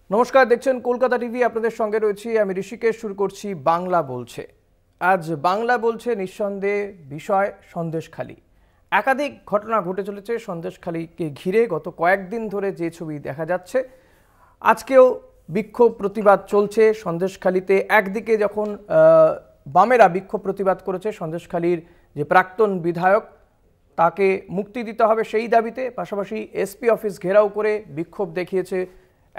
নমস্কার, দেখছেন কলকাতা টিভি। আপনাদের সঙ্গে রয়েছি আমি ঋষিকেশ। শুরু করছি বাংলা বলছে। আজ বাংলা বলছে নিঃসন্দেহে বিষয় সন্দেশখালী। একাধিক ঘটনা ঘটে চলেছে সন্দেশখালীকে ঘিরে। গত কয়েকদিন ধরে যে ছবি দেখা যাচ্ছে, আজকেও বিক্ষোভ প্রতিবাদ চলছে সন্দেশখালীতে। একদিকে যখন বামেরা বিক্ষোভ প্রতিবাদ করেছে সন্দেশখালীর যে প্রাক্তন বিধায়ক তাকে মুক্তি দিতে হবে সেই দাবিতে, পাশাপাশি এসপি অফিস ঘেরাও করে বিক্ষোভ দেখিয়েছে,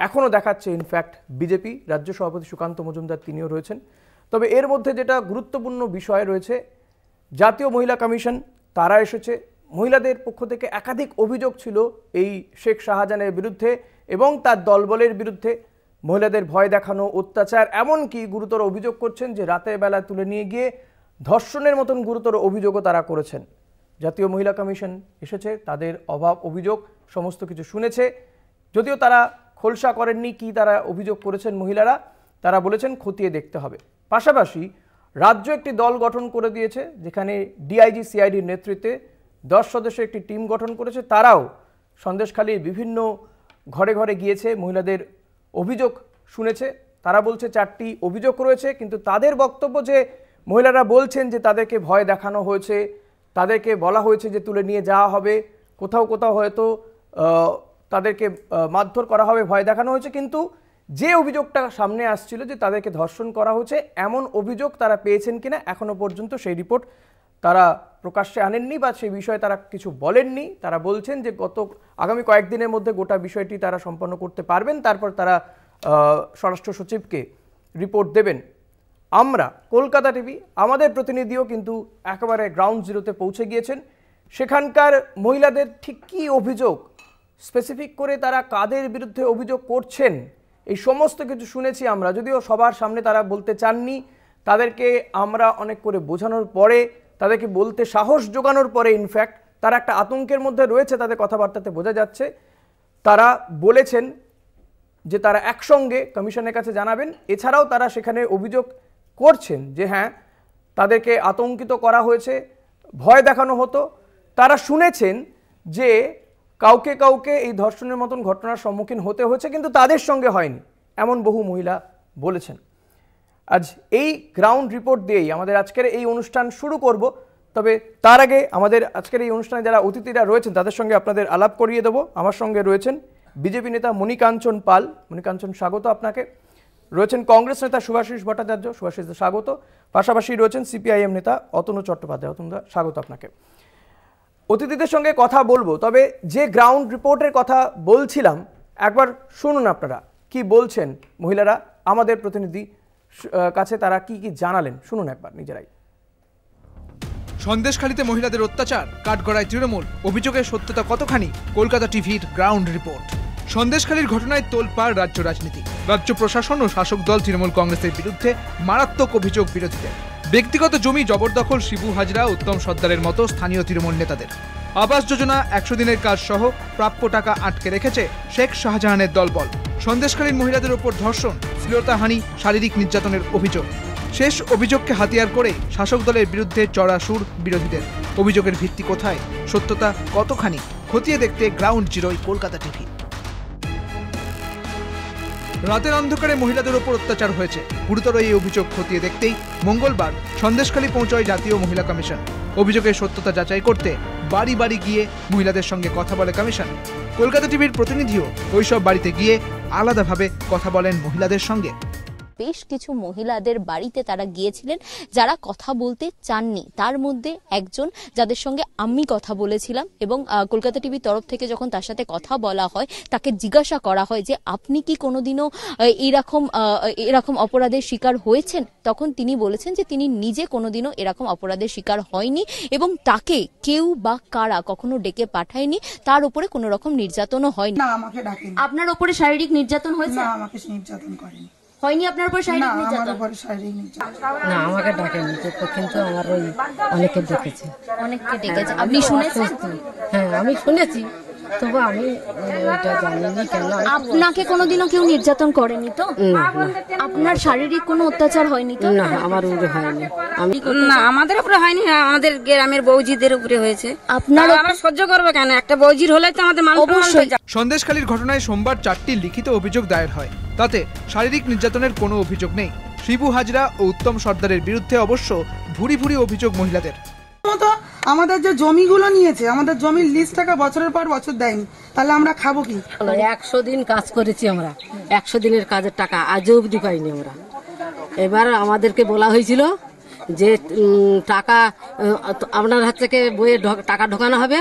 এখনও দেখাচ্ছে ইনফ্যাক্ট বিজেপি। রাজ্য সভাপতি সুকান্ত মজুমদার তিনিও রয়েছেন। তবে এর মধ্যে যেটা গুরুত্বপূর্ণ বিষয় রয়েছে, জাতীয় মহিলা কমিশন তারা এসেছে। মহিলাদের পক্ষ থেকে একাধিক অভিযোগ ছিল এই শেখ শাহজাহানের বিরুদ্ধে এবং তার দলবলের বিরুদ্ধে। মহিলাদের ভয় দেখানো, অত্যাচার, এমনকি গুরুতর অভিযোগ করছেন যে রাতের বেলা তুলে নিয়ে গিয়ে ধর্ষণের মতন গুরুতর অভিযোগও তারা করেছেন। জাতীয় মহিলা কমিশন এসেছে, তাদের অভিযোগ সমস্ত কিছু শুনেছে। যদিও তারা খোলসা করেননি কি তারা অভিযোগ করেছেন মহিলারা, তারা বলেছেন খতিয়ে দেখতে হবে। পাশাপাশি রাজ্য একটি দল গঠন করে দিয়েছে, যেখানে ডিআইজি সিআইডির নেতৃত্বে 10 সদস্যের একটি টিম গঠন করেছে। তারাও সন্দেশখালীর বিভিন্ন ঘরে ঘরে গিয়েছে, মহিলাদের অভিযোগ শুনেছে। তারা বলছে 4টি অভিযোগ রয়েছে, কিন্তু তাদের বক্তব্য যে মহিলারা বলছেন যে তাদেরকে ভয় দেখানো হয়েছে, তাদেরকে বলা হয়েছে যে তুলে নিয়ে যাওয়া হবে, কোথাও কোথাও হয়তো তাদেরকে মারধর করা হবে, ভয় দেখানো হয়েছে। কিন্তু যে অভিযোগটা সামনে আসছিল যে তাদেরকে ধর্ষণ করা হয়েছে, এমন অভিযোগ তারা পেয়েছেন কিনা এখনো পর্যন্ত সেই রিপোর্ট তারা প্রকাশ্যে আনেননি বা সেই বিষয়ে তারা কিছু বলেননি। তারা বলছেন যে আগামী কয়েকদিনের মধ্যে গোটা বিষয়টি তারা সম্পন্ন করতে পারবেন, তারপর তারা স্বরাষ্ট্র সচিবকে রিপোর্ট দেবেন। আমরা কলকাতা টিভি, আমাদের প্রতিনিধিও কিন্তু একেবারে গ্রাউন্ড জিরোতে পৌঁছে গিয়েছেন। সেখানকার মহিলাদের ঠিক কী অভিযোগ, স্পেসিফিক করে তারা কাদের বিরুদ্ধে অভিযোগ করছেন, এই সমস্ত কিছু শুনেছি আমরা। যদিও সবার সামনে তারা বলতে চাননি, তাদেরকে আমরা অনেক করে বোঝানোর পরে, তাদেরকে বলতে সাহস জোগানোর পরে ইনফ্যাক্ট তারা একটা আতঙ্কের মধ্যে রয়েছে, তাদের কথাবার্তাতে বোঝা যাচ্ছে। তারা বলেছেন যে তারা একসঙ্গে কমিশনের কাছে জানাবেন। এছাড়াও তারা সেখানে অভিযোগ করছেন যে হ্যাঁ, তাদেরকে আতঙ্কিত করা হয়েছে, ভয় দেখানো হতো। তারা শুনেছেন যে কাউকে কাউকে এই ধর্ষণের মতন ঘটনার সম্মুখীন হতে হয়েছে, কিন্তু তাদের সঙ্গে হয়নি, এমন বহু মহিলা বলেছেন। আজ এই গ্রাউন্ড রিপোর্ট দিয়েই আমাদের আজকের এই অনুষ্ঠান শুরু করব। তবে তার আগে আমাদের আজকের এই অনুষ্ঠানে যারা অতিথিরা রয়েছেন তাদের সঙ্গে আপনাদের আলাপ করিয়ে দেবো। আমার সঙ্গে রয়েছেন বিজেপি নেতা মণিকাঞ্চন পাল। মণিকাঞ্চন, স্বাগত আপনাকে। রয়েছেন কংগ্রেস নেতা শুভাশিস ভট্টাচার্য। শুভাশিস, স্বাগত। পাশাপাশি রয়েছেন সিপিআইএম নেতা অতনু চট্টোপাধ্যায়। অতনুদা, স্বাগত আপনাকে। অতিথিদের সঙ্গে কথা বলবো, তবে যে গ্রাউন্ড রিপোর্টের কথা বলছিলাম একবার শুনুন আপনারা কি বলছেন মহিলারা। আমাদের প্রতিনিধি কাছে তারা কি কি জানালেন, শুনুন একবার নিজেরাই। সন্দেশখালীতে মহিলাদের অত্যাচার, কাঠগড়ায় তৃণমূল, অভিযোগের সত্যতা কতখানি? কলকাতা টিভির গ্রাউন্ড রিপোর্ট। সন্দেশখালীর ঘটনায় তোলপাড় রাজ্য রাজনীতি। রাজ্য প্রশাসন ও শাসক দল তৃণমূল কংগ্রেসের বিরুদ্ধে মারাত্মক অভিযোগ বিরোধীদের। ব্যক্তিগত জমি জবরদখল শিবু হাজরা, উত্তম সর্দারের মতো স্থানীয় তৃণমূল নেতাদের। আবাস যোজনা, 100 দিনের কাজ সহ প্রাপ্য টাকা আটকে রেখেছে শেখ শাহজাহানের দলবল। সন্দেশখালীর মহিলাদের ওপর ধর্ষণ, শ্লীলতাহানি, শারীরিক নির্যাতনের অভিযোগ। শেষ অভিযোগকে হাতিয়ার করে শাসক দলের বিরুদ্ধে চড়া সুর বিরোধীদের। অভিযোগের ভিত্তি কোথায়, সত্যতা কতখানি, খতিয়ে দেখতে গ্রাউন্ড জিরোয় কলকাতা টিভি। রাতের অন্ধকারে মহিলাদের ওপর অত্যাচার হয়েছে, গুরুতর এই অভিযোগ খতিয়ে দেখতেই মঙ্গলবার সন্দেশখালী পৌঁছয় জাতীয় মহিলা কমিশন। অভিযোগের সত্যতা যাচাই করতে বাড়ি বাড়ি গিয়ে মহিলাদের সঙ্গে কথা বলে কমিশন। কলকাতা টিভির প্রতিনিধিও ওইসব বাড়িতে গিয়ে আলাদাভাবে কথা বলেন মহিলাদের সঙ্গে। বেশ কিছু মহিলাদের বাড়িতে তারা গিয়েছিলেন যারা কথা বলতে চাননি। তার মধ্যে একজন যাদের সঙ্গে আমি কথা বলেছিলাম, এবং কলকাতা টিভির তরফ থেকে যখন তার সাথে কথা বলা হয়, তাকে জিজ্ঞাসা করা হয় যে আপনি কি কোনোদিনও এরকম অপরাধের শিকার হয়েছেন, তখন তিনি বলেছেন যে তিনি নিজে কোনোদিনও এরকম অপরাধের শিকার হয়নি এবং তাকে কেউ বা কারা কখনো ডেকে পাঠায়নি, তার উপরে কোনো রকম নির্যাতনও হয়নি। না, আমাকে ডাকেনি। আপনার উপরে শারীরিক নির্যাতন হয়েছে? না, আমাকে নির্যাতন করেনি। হয়নি আপনার উপর শারীরিক নির্যাতন? না, আমাকে ডাকেনি, কিন্তু আমার ওই অনেকে ডেকেছে। অনেককে ডেকেছে, আপনি শুনেছেন? হ্যাঁ, আমি শুনেছি, তবে আমি এটা জানিনি কেন। আপনাকে কোনোদিনও কেউ নির্যাতন করেনি তো? না, আপনার শারীরিক কোনো অত্যাচার হয়নি তো? না, আমার উপরে হয়নি। না, আমাদের উপরে হয়নি, আমাদের গ্রামের বৌজিদের উপরে হয়েছে। আমরা সহ্য করবো কেন? একটা বৌজির হলে তো আমাদের মানুষ। সন্দেশখালীর ঘটনায় সোমবার 4টি লিখিত অভিযোগ দায়ের হয়। তাতে শারীরিক নির্যাতনের কোনো অভিযোগ নেই। শিবু হাজরা ও উত্তম সর্দারের বিরুদ্ধে অবশ্য ভুরি ভুরি অভিযোগ মহিলাদের। আমাদের যে জমিগুলো নিয়েছে, আমাদের জমির লিস্ট টাকা বছরের পর বছর দেয়নি, তাহলে আমরা খাবো কি? 100 দিন কাজ করেছি আমরা, 100 দিনের কাজের টাকা আজও অবধি পাইনি আমরা। এবার আমাদেরকে বলা হয়েছিল যে টাকা আপনার হাত থেকে বইয়ে টাকা ঢোকানো হবে,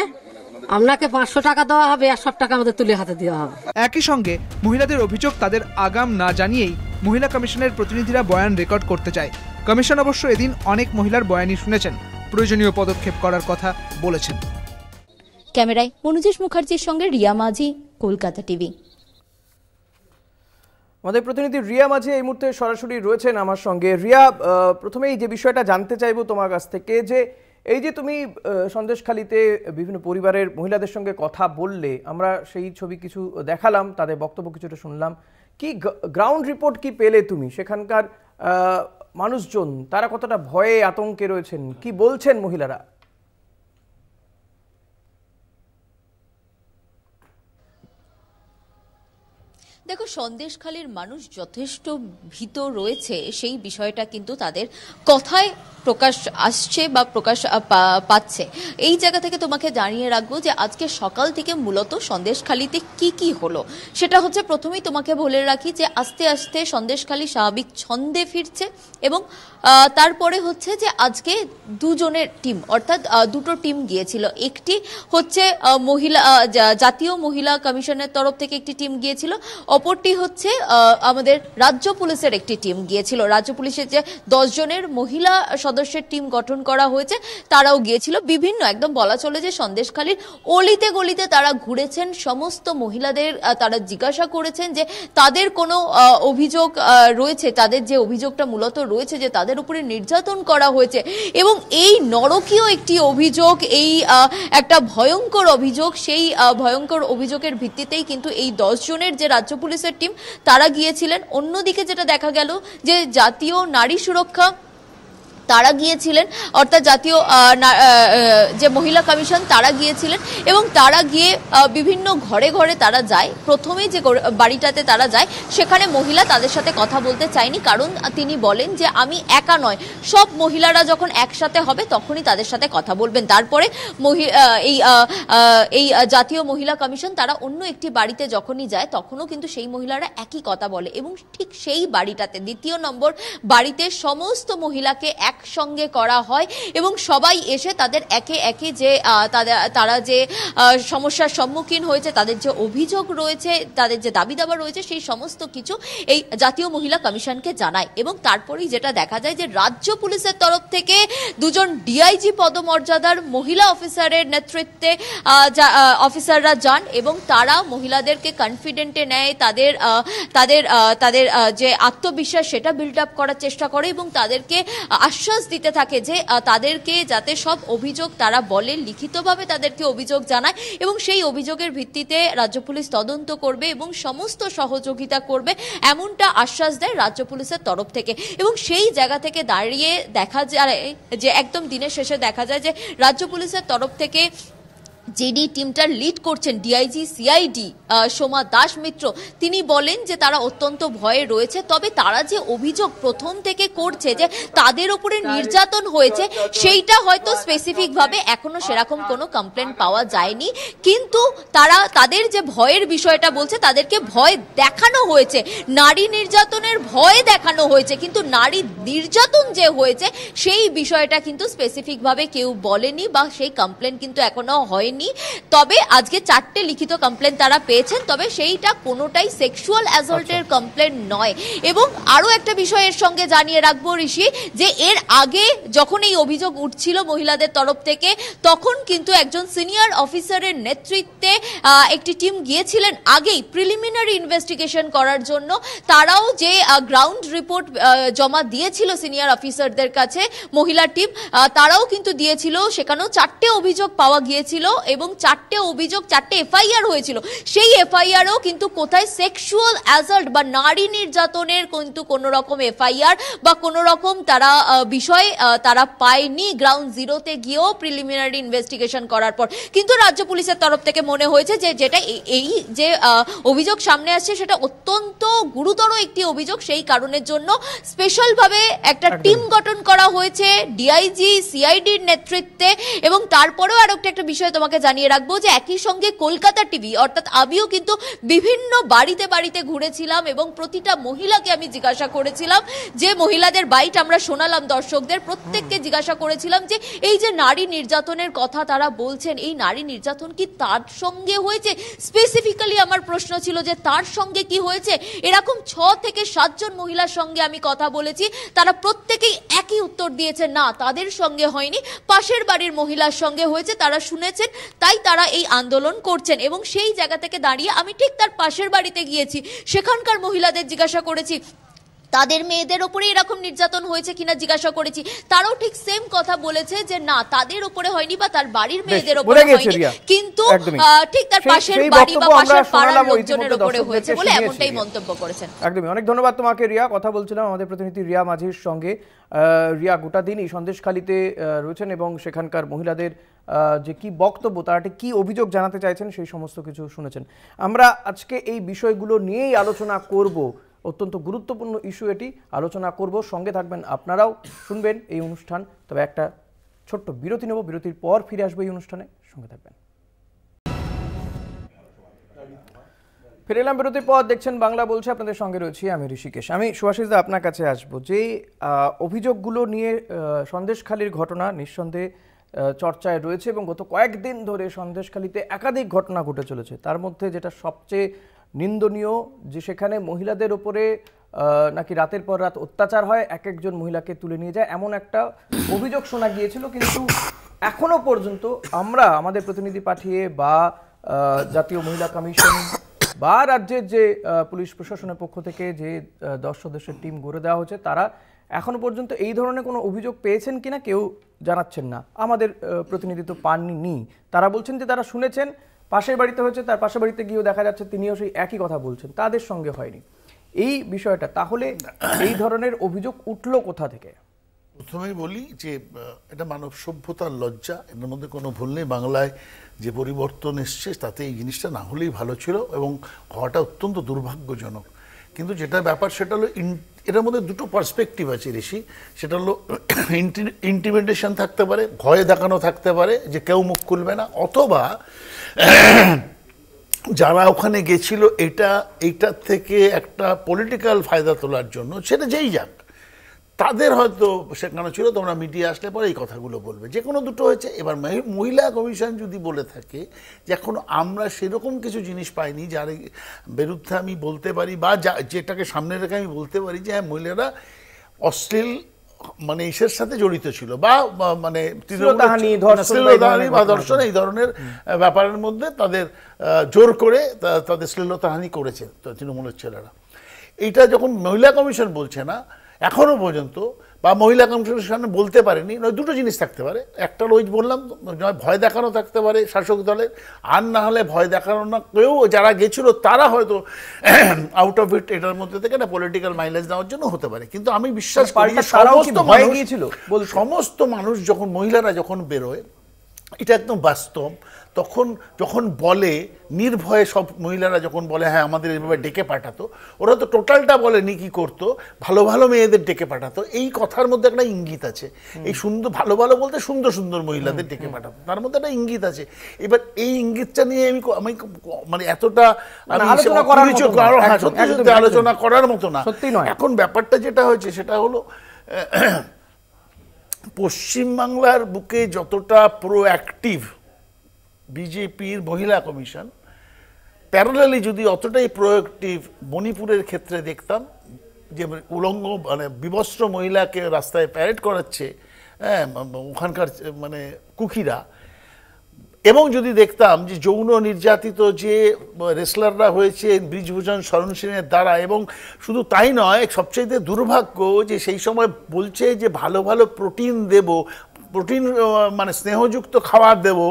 আপনাকে 500 টাকা দেওয়া হবে, আর সব টাকা আমাদের তুলে হাতে দেওয়া হবে। একই সঙ্গে মহিলাদের অভিযোগ তাদের আগাম না জানিয়েই মহিলা কমিশনের প্রতিনিধিরা বয়ান রেকর্ড করতে চায়। কমিশন অবশ্য এদিন অনেক মহিলার বয়ানই শুনেছেন, প্রয়োজনীয় পদক্ষেপ করার কথা বলেছেন। ক্যামেরায় মনোজ মুখার্জির সঙ্গে রিয়া মাঝি, কলকাতা টিভি। আমাদের প্রতিনিধি রিয়া মাঝি এই মুহূর্তে সরাসরি রয়েছেন আমার সঙ্গে। রিয়া, প্রথমেই যে বিষয়টা জানতে চাইবো তোমার কাছ থেকে, যে এই যে তুমি সন্দেশখালীতে বিভিন্ন পরিবারের মহিলাদের সঙ্গে কথা বললে, আমরা সেই ছবি কিছু দেখালাম, তাদের বক্তব্য কিছুটা শুনলাম, কি গ্রাউন্ড রিপোর্ট কি পেলে তুমি? সেখানকার মানুষজন তারা কতটা ভয়ে আতঙ্কে রয়েছেন, কি বলছেন মহিলারা? দেখো, সন্দেশখালীর মানুষ যথেষ্ট ভীত রয়েছে, সেই বিষয়টা কিন্তু তাদের কথায় প্রকাশ আসছে বা প্রকাশ পাচ্ছে। এই জায়গা থেকে তোমাকে জানিয়ে রাখবো যে আজকে সকাল থেকে মূলত সন্দেশখালীতে কি হলো সেটা হচ্ছে, প্রথমেই তোমাকে বলে রাখি যে আস্তে আস্তে সন্দেশখালী স্বাভাবিক ছন্দে ফিরছে এবং তারপরে হচ্ছে যে আজকে দুজনের টিম, অর্থাৎ দুটো টিম গিয়েছিল। একটি হচ্ছে জাতীয় মহিলা কমিশনের তরফ থেকে একটি টিম গিয়েছিল, অপরটি হচ্ছে আমাদের রাজ্য পুলিশের একটি টিম গিয়েছিল। রাজ্য পুলিশের যে 10 জনের মহিলা সদস্যের টিম গঠন করা হয়েছে তারাও গিয়েছিল। বিভিন্ন একদম বলা চলে যে সন্দেশখালীর অলিতে গলিতে তারা ঘুরেছেন, সমস্ত মহিলাদের তারা জিজ্ঞাসা করেছেন যে তাদের কোনো অভিযোগ রয়েছে, তাদের যে অভিযোগটা মূলত রয়েছে যে তাদের উপরে নির্যাতন করা হয়েছে, এবং এই নরকীয় একটি অভিযোগ, এই একটা ভয়ঙ্কর অভিযোগ, সেই ভয়ঙ্কর অভিযোগের ভিত্তিতেই কিন্তু এই 10 জনের যে রাজ্য পুলিশের টিম তারা গিয়েছিলেন। অন্যদিকে যেটা দেখা গেল যে জাতীয় নারী সুরক্ষা তারা গিয়েছিলেন, অর্থাৎ জাতীয় যে মহিলা কমিশন তারা গিয়েছিলেন, এবং তারা গিয়ে বিভিন্ন ঘরে ঘরে তারা যায়। প্রথমেই যে বাড়িটাতে তারা যায় সেখানে মহিলা তাদের সাথে কথা বলতে চায়নি, কারণ তিনি বলেন যে আমি একা নয়, সব মহিলারা যখন একসাথে হবে তখনই তাদের সাথে কথা বলবেন। তারপরে এই জাতীয় মহিলা কমিশন তারা অন্য একটি বাড়িতে যখনই যায় তখনও কিন্তু সেই মহিলারা একই কথা বলে, এবং ঠিক সেই বাড়িটাতে, 2 নম্বর বাড়িতে সমস্ত মহিলাকে একসঙ্গে করা হয় এবং সবাই এসে তাদের একে একে যে তারা যে সমস্যার সম্মুখীন হয়েছে, তাদের যে অভিযোগ রয়েছে, তাদের যে দাবি দাবা রয়েছে, সেই সমস্ত কিছু এই জাতীয় মহিলা কমিশনকে জানায়। এবং তারপরেই যেটা দেখা যায় যে রাজ্য পুলিশের তরফ থেকে 2 জন ডিআইজি পদমর্যাদার মহিলা অফিসারের নেতৃত্বে অফিসাররা যান এবং তারা মহিলাদেরকে কনফিডেন্টে নেয়, তাদের যে আত্মবিশ্বাস সেটা বিল্ড আপ করার চেষ্টা করে এবং তাদেরকে আশ্বাস দিতে থাকে যে তাদেরকে যাতে সব অভিযোগ তারা বলে, লিখিতভাবে তাদেরকে অভিযোগ জানায় এবং সেই অভিযোগের ভিত্তিতে রাজ্য পুলিশ তদন্ত করবে এবং সমস্ত সহযোগিতা করবে, এমনটা আশ্বাস দেয় রাজ্য পুলিশের তরফ থেকে। এবং সেই জায়গা থেকে দাঁড়িয়ে দেখা যায় যে একদম দিনের শেষে দেখা যায় যে রাজ্য পুলিশের তরফ থেকে যেডি টিমটার লিড করছেন ডিআইজি সিআইডি সোমা দাস মিত্র, তিনি বলেন যে তারা অত্যন্ত ভয়ে রয়েছে, তবে তারা যে অভিযোগ প্রথম থেকে করছে যে তাদের উপরে নির্যাতন হয়েছে সেইটা হয়তো স্পেসিফিক ভাবে এখনো সেরকম কোনো কমপ্লেন পাওয়া যায়নি, কিন্তু তারা তাদের যে ভয়ের বিষয়টা বলছে, তাদেরকে ভয় দেখানো হয়েছে, নারী নির্যাতনের ভয় দেখানো হয়েছে, কিন্তু নারী নির্যাতন যে হয়েছে সেই বিষয়টা কিন্তু স্পেসিফিক ভাবে কেউ বলেনি বা সেই কমপ্লেন কিন্তু এখনো হয়নি। তবে আজকে 4টে লিখিত কমপ্লেন তারা পেয়েছেন, তবে সেইটা কোনোটাই সেক্সুয়াল অ্যাসল্টের কমপ্লেন নয়। এবং আরো একটা বিষয়ের সঙ্গে জানিয়ে রাখবো ঋষি, যে এর আগে যখন এই অভিযোগ উঠছিল মহিলাদের তরফ থেকে, তখন কিন্তু একজন সিনিয়র অফিসারের নেতৃত্বে একটি টিম গিয়েছিলেন আগেই প্রিলিমিনারি ইনভেস্টিগেশন করার জন্য। তারাও যে গ্রাউন্ড রিপোর্ট জমা দিয়েছিল সিনিয়র অফিসারদের কাছে, মহিলা টিম তারাও কিন্তু দিয়েছিল, সেখানেও 4টে অভিযোগ পাওয়া গিয়েছিল এবং 4টে অভিযোগ, 4টে এফআইআর হয়েছিল, সেই এফআইআরও কিন্তু কোথায় সেক্সুয়াল অ্যাসাল্ট বা নারী নির্যাতনের কিন্তু কোনো রকম এফআইআর বা কোনো রকম তারা বিষয় তারা পায়নি গ্রাউন্ড জিরোতে গিয়েও প্রিলিমিনারি ইনভেস্টিগেশন করার পর। কিন্তু রাজ্য পুলিশের তরফ থেকে মনে হয়েছে যে যেটা এই যে অভিযোগ সামনে আসছে সেটা অত্যন্ত গুরুতর একটি অভিযোগ, সেই কারণের জন্য স্পেশাল ভাবে একটা টিম গঠন করা হয়েছে ডিআইজি সিআইডির নেতৃত্বে। এবং তারপরেও আরো একটা বিষয় তোমাকে জানিয়ে রাখবো যে একই সঙ্গে কলকাতা টিভি অর্থাৎ আমিও কিন্তু বিভিন্ন বাড়িতে বাড়িতে ঘুরেছিলাম এবং প্রতিটা মহিলাকে আমি জিজ্ঞাসা করেছিলাম, যে মহিলাদের বাইট আমরা শোনালাম দর্শকদের, প্রত্যেককে জিজ্ঞাসা করেছিলাম যে এই যে নারী নির্যাতনের কথা তারা বলছেন, এই নারী নির্যাতন কি তার সঙ্গে হয়েছে? স্পেসিফিক্যালি আমার প্রশ্ন ছিল যে তার সঙ্গে কি হয়েছে। এরকম 6 থেকে 7 জন মহিলার সঙ্গে আমি কথা বলেছি, তারা প্রত্যেকেই একই উত্তর দিয়েছে, না তাদের সঙ্গে হয়নি, পাশের বাড়ির মহিলার সঙ্গে হয়েছে, তারা শুনেছেন তাই তারা এই আন্দোলন করছেন। এবং সেই জায়গা থেকে দাঁড়িয়ে আমি ঠিক তার পাশের বাড়িতে গিয়েছি, সেখানকার মহিলাদের জিজ্ঞাসা করেছি তাদের মেয়েদের উপরে এরকম নির্যাতন হয়েছে কিনা জিজ্ঞাসা করেছি, তারাও ঠিক সেম কথা বলেছে যে না তাদের উপরে হয়নি বা তার বাড়ির মেয়েদের উপরে হয়নি, কিন্তু ঠিক তার পাশের বাড়ি বা পাশের পাড়ার লোকজনের উপরে হয়েছে বলে এমনটাই মন্তব্য করেছেন। একদমই, অনেক ধন্যবাদ তোমাকে রিয়া। কথা বলছিলাম আমাদের প্রতিনিধি রিয়া মাঝির সঙ্গে। রিয়া গোটা দিনই সন্দেশখালীতে রয়েছেন এবং সেখানকার মহিলাদের যে কি বক্তব্য, তারা ঠিক কি অভিযোগ জানাতে চাইছেন সেই সমস্ত কিছু শুনেছেন। আমরা আজকে এই বিষয়গুলো নিয়েই আলোচনা করব, অত্যন্ত গুরুত্বপূর্ণ ইস্যু এটি, আলোচনা করব। সঙ্গে থাকবেন আপনারাও, শুনবেন এই অনুষ্ঠান। তবে একটা ছোট্ট বিরতি নেব, বিরতির পর ফিরে আসবো এই অনুষ্ঠানে, সঙ্গে থাকবেন। ফিরে এলাম বিরতির পর, দেখছেন বাংলা বলছে, আপনাদের সঙ্গে রয়েছি আমি ঋষিকেশ। আমি সুভাষিস দা আপনার কাছে আসবো। যে অভিযোগগুলো নিয়ে সন্দেশখালীর ঘটনা নিঃসন্দেহে চর্চায় রয়েছে এবং গত কয়েকদিন ধরে সন্দেশখালীতে একাধিক ঘটনা ঘটে চলেছে। তার মধ্যে যেটা সবচেয়ে নিন্দনীয়, যে সেখানে মহিলাদের ওপরে নাকি রাতের পর রাত অত্যাচার হয়, এক একজন মহিলাকে তুলে নিয়ে যায়, এমন একটা অভিযোগ শোনা গিয়েছিল। কিন্তু এখনো পর্যন্ত আমরা আমাদের প্রতিনিধি পাঠিয়ে বা জাতীয় মহিলা কমিশন বা রাজ্যের যে পুলিশ প্রশাসনের পক্ষ থেকে যে 10 সদস্যের টিম গড়ে দেওয়া হয়েছে, তারা এখনো পর্যন্ত এই ধরনের কোনো অভিযোগ পেয়েছেন কিনা কেউ জানাচ্ছেন না। আমাদের প্রতিনিধি তো পাননি, তারা বলছেন যে তারা শুনেছেন পাশের বাড়িতে হয়েছে, তার পাশের বাড়িতে গিয়েও দেখা যাচ্ছে তিনিও সেই একই কথা বলছেন, তাদের সঙ্গে হয়নি এই বিষয়টা। তাহলে এই ধরনের অভিযোগ উঠলো কোথা থেকে? প্রথমেই বলি যে এটা মানব সভ্যতার লজ্জা, এর মধ্যে কোনো ভুল নেই। বাংলায় যে পরিবর্তন এসছে তাতে এই জিনিসটা না হলেই ভালো ছিল এবং হওয়াটা অত্যন্ত দুর্ভাগ্যজনক। কিন্তু যেটা ব্যাপার সেটা হলো এটার মধ্যে দুটো পার্সপেক্টিভ আছে ঋষি। সেটা হলো ইন্টিমিডেশন থাকতে পারে, ভয় দেখানো থাকতে পারে যে কেউ মুখ খুলবে না, অথবা যারা ওখানে গেছিল এইটার থেকে একটা পলিটিক্যাল ফায়দা তোলার জন্য, সেটা যেই যাক, তাদের হয়তো সেখানে ছিল তোমরা মিডিয়া আসলে পরে এই কথাগুলো বলবে, যে কোনো দুটো হয়েছে। এবার মহিলা কমিশন যদি বলে থাকে যে এখনো আমরা সেরকম কিছু জিনিস পাইনি যার বিরুদ্ধে আমি বলতে পারি বা যেটাকে সামনে রেখে আমি বলতে পারি যে হ্যাঁ মহিলারা অশ্লীল মানে ইসের সাথে জড়িত ছিল বা মানে ধর্ষণ এই ধরনের ব্যাপারের মধ্যে তাদের জোর করে তাদের শ্লীলতাহানি করেছে তৃণমূলের ছেলেরা। এইটা যখন মহিলা কমিশন বলছে না এখনো পর্যন্ত, বা মহিলা কমিশনের সামনে বলতে পারেনি, দুটো জিনিস থাকতে পারে। একটা ওই বললাম, ভয় দেখানো থাকতে পারে শাসক দলের, আর না হলে ভয় দেখানো না, কেউ যারা গেছিল তারা হয়তো আউট অফ ইট এটার মধ্যে থেকে একটা পলিটিক্যাল মাইলেজ নেওয়ার জন্য হতে পারে। কিন্তু আমি বিশ্বাস করি সমস্ত মানুষ যখন মহিলারা যখন বেরোয়, এটা একদম বাস্তব। তখন যখন বলে নির্ভয়ে সব মহিলারা যখন বলে হ্যাঁ আমাদের এইভাবে ডেকে পাঠাতো, ওরা তো টোটালটা বলেনি কি করতো, ভালো ভালো মেয়েদের ডেকে পাঠাতো। এই কথার মধ্যে একটা ইঙ্গিত আছে। এই সুন্দর ভালো ভালো বলতে সুন্দর সুন্দর মহিলাদের ডেকে পাঠাতো, তার মধ্যে একটা ইঙ্গিত আছে। এবার এই ইঙ্গিতটা নিয়ে আমি মানে এতটা আলোচনা করার মতো না। এখন ব্যাপারটা যেটা হয়েছে সেটা হলো পশ্চিমবাংলার বুকে যতটা প্রোঅ্যাক্টিভ বিজেপির মহিলা কমিশন, প্যারালালি যদি অতটাই প্রোঅ্যাক্টিভ মণিপুরের ক্ষেত্রে দেখতাম, যে উলঙ্গ মানে বিবস্ত্র মহিলাকে রাস্তায় প্যারেড করাচ্ছে হ্যাঁ ওখানকার মানে কুকিরা, এবং যদি দেখতাম যে যৌন নির্যাতিত যে রেসলাররা হয়েছে ব্রিজভূষণ শরণ সেনের দ্বারা, এবং শুধু তাই নয়, সবচেয়ে দুর্ভাগ্য যে সেই সময় বলছে যে ভালো ভালো প্রোটিন দেব, প্রোটিন মানে স্নেহযুক্ত খাবার দেবো,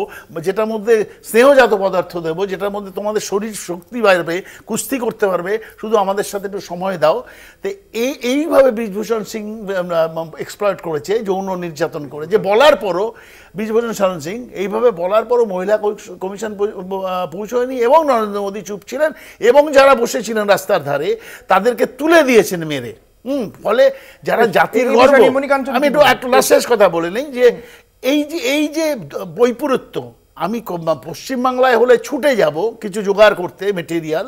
যেটার মধ্যে স্নেহজাত পদার্থ দেবো, যেটার মধ্যে তোমাদের শরীর শক্তি বাড়বে, কুস্তি করতে পারবে, শুধু আমাদের সাথে একটু সময় দাও। তো এইভাবে ব্রিজভূষণ সিং এক্সপ্লয়েট করেছে, যৌন নির্যাতন করে, যে বলার পরও ব্রিজভূষণ শরণ সিং এইভাবে বলার পরও মহিলা কমিশন পৌঁছয়নি এবং নরেন্দ্র মোদী চুপ ছিলেন, এবং যারা বসেছিলেন রাস্তার ধারে তাদেরকে তুলে দিয়েছেন মেরে। ফলে যারা জাতির গর্ব, আমি একটু শেষ কথা বলে নেই, যে এই যে বৈপরীত্য, আমি পশ্চিমবাংলায় হলে ছুটে যাব কিছু জোগাড় করতে মেটেরিয়াল,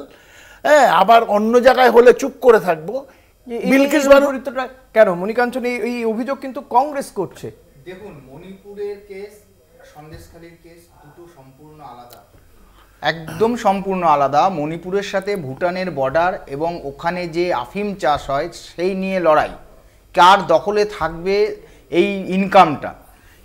হ্যাঁ, আবার অন্য জায়গায় হলে চুপ করে থাকবো। বিলকিস বৈপরীত্যটা কেন মণিকাঞ্চন? এই অভিযোগ কিন্তু কংগ্রেস করছে। দেখুন, মণিপুরের কেস, সন্দেশখালীর কেস দুটো সম্পূর্ণ আলাদা, একদম সম্পূর্ণ আলাদা। মণিপুরের সাথে ভুটানের বর্ডার এবং ওখানে যে আফিম চাষ হয় সেই নিয়ে লড়াই, কার দখলে থাকবে এই ইনকামটা,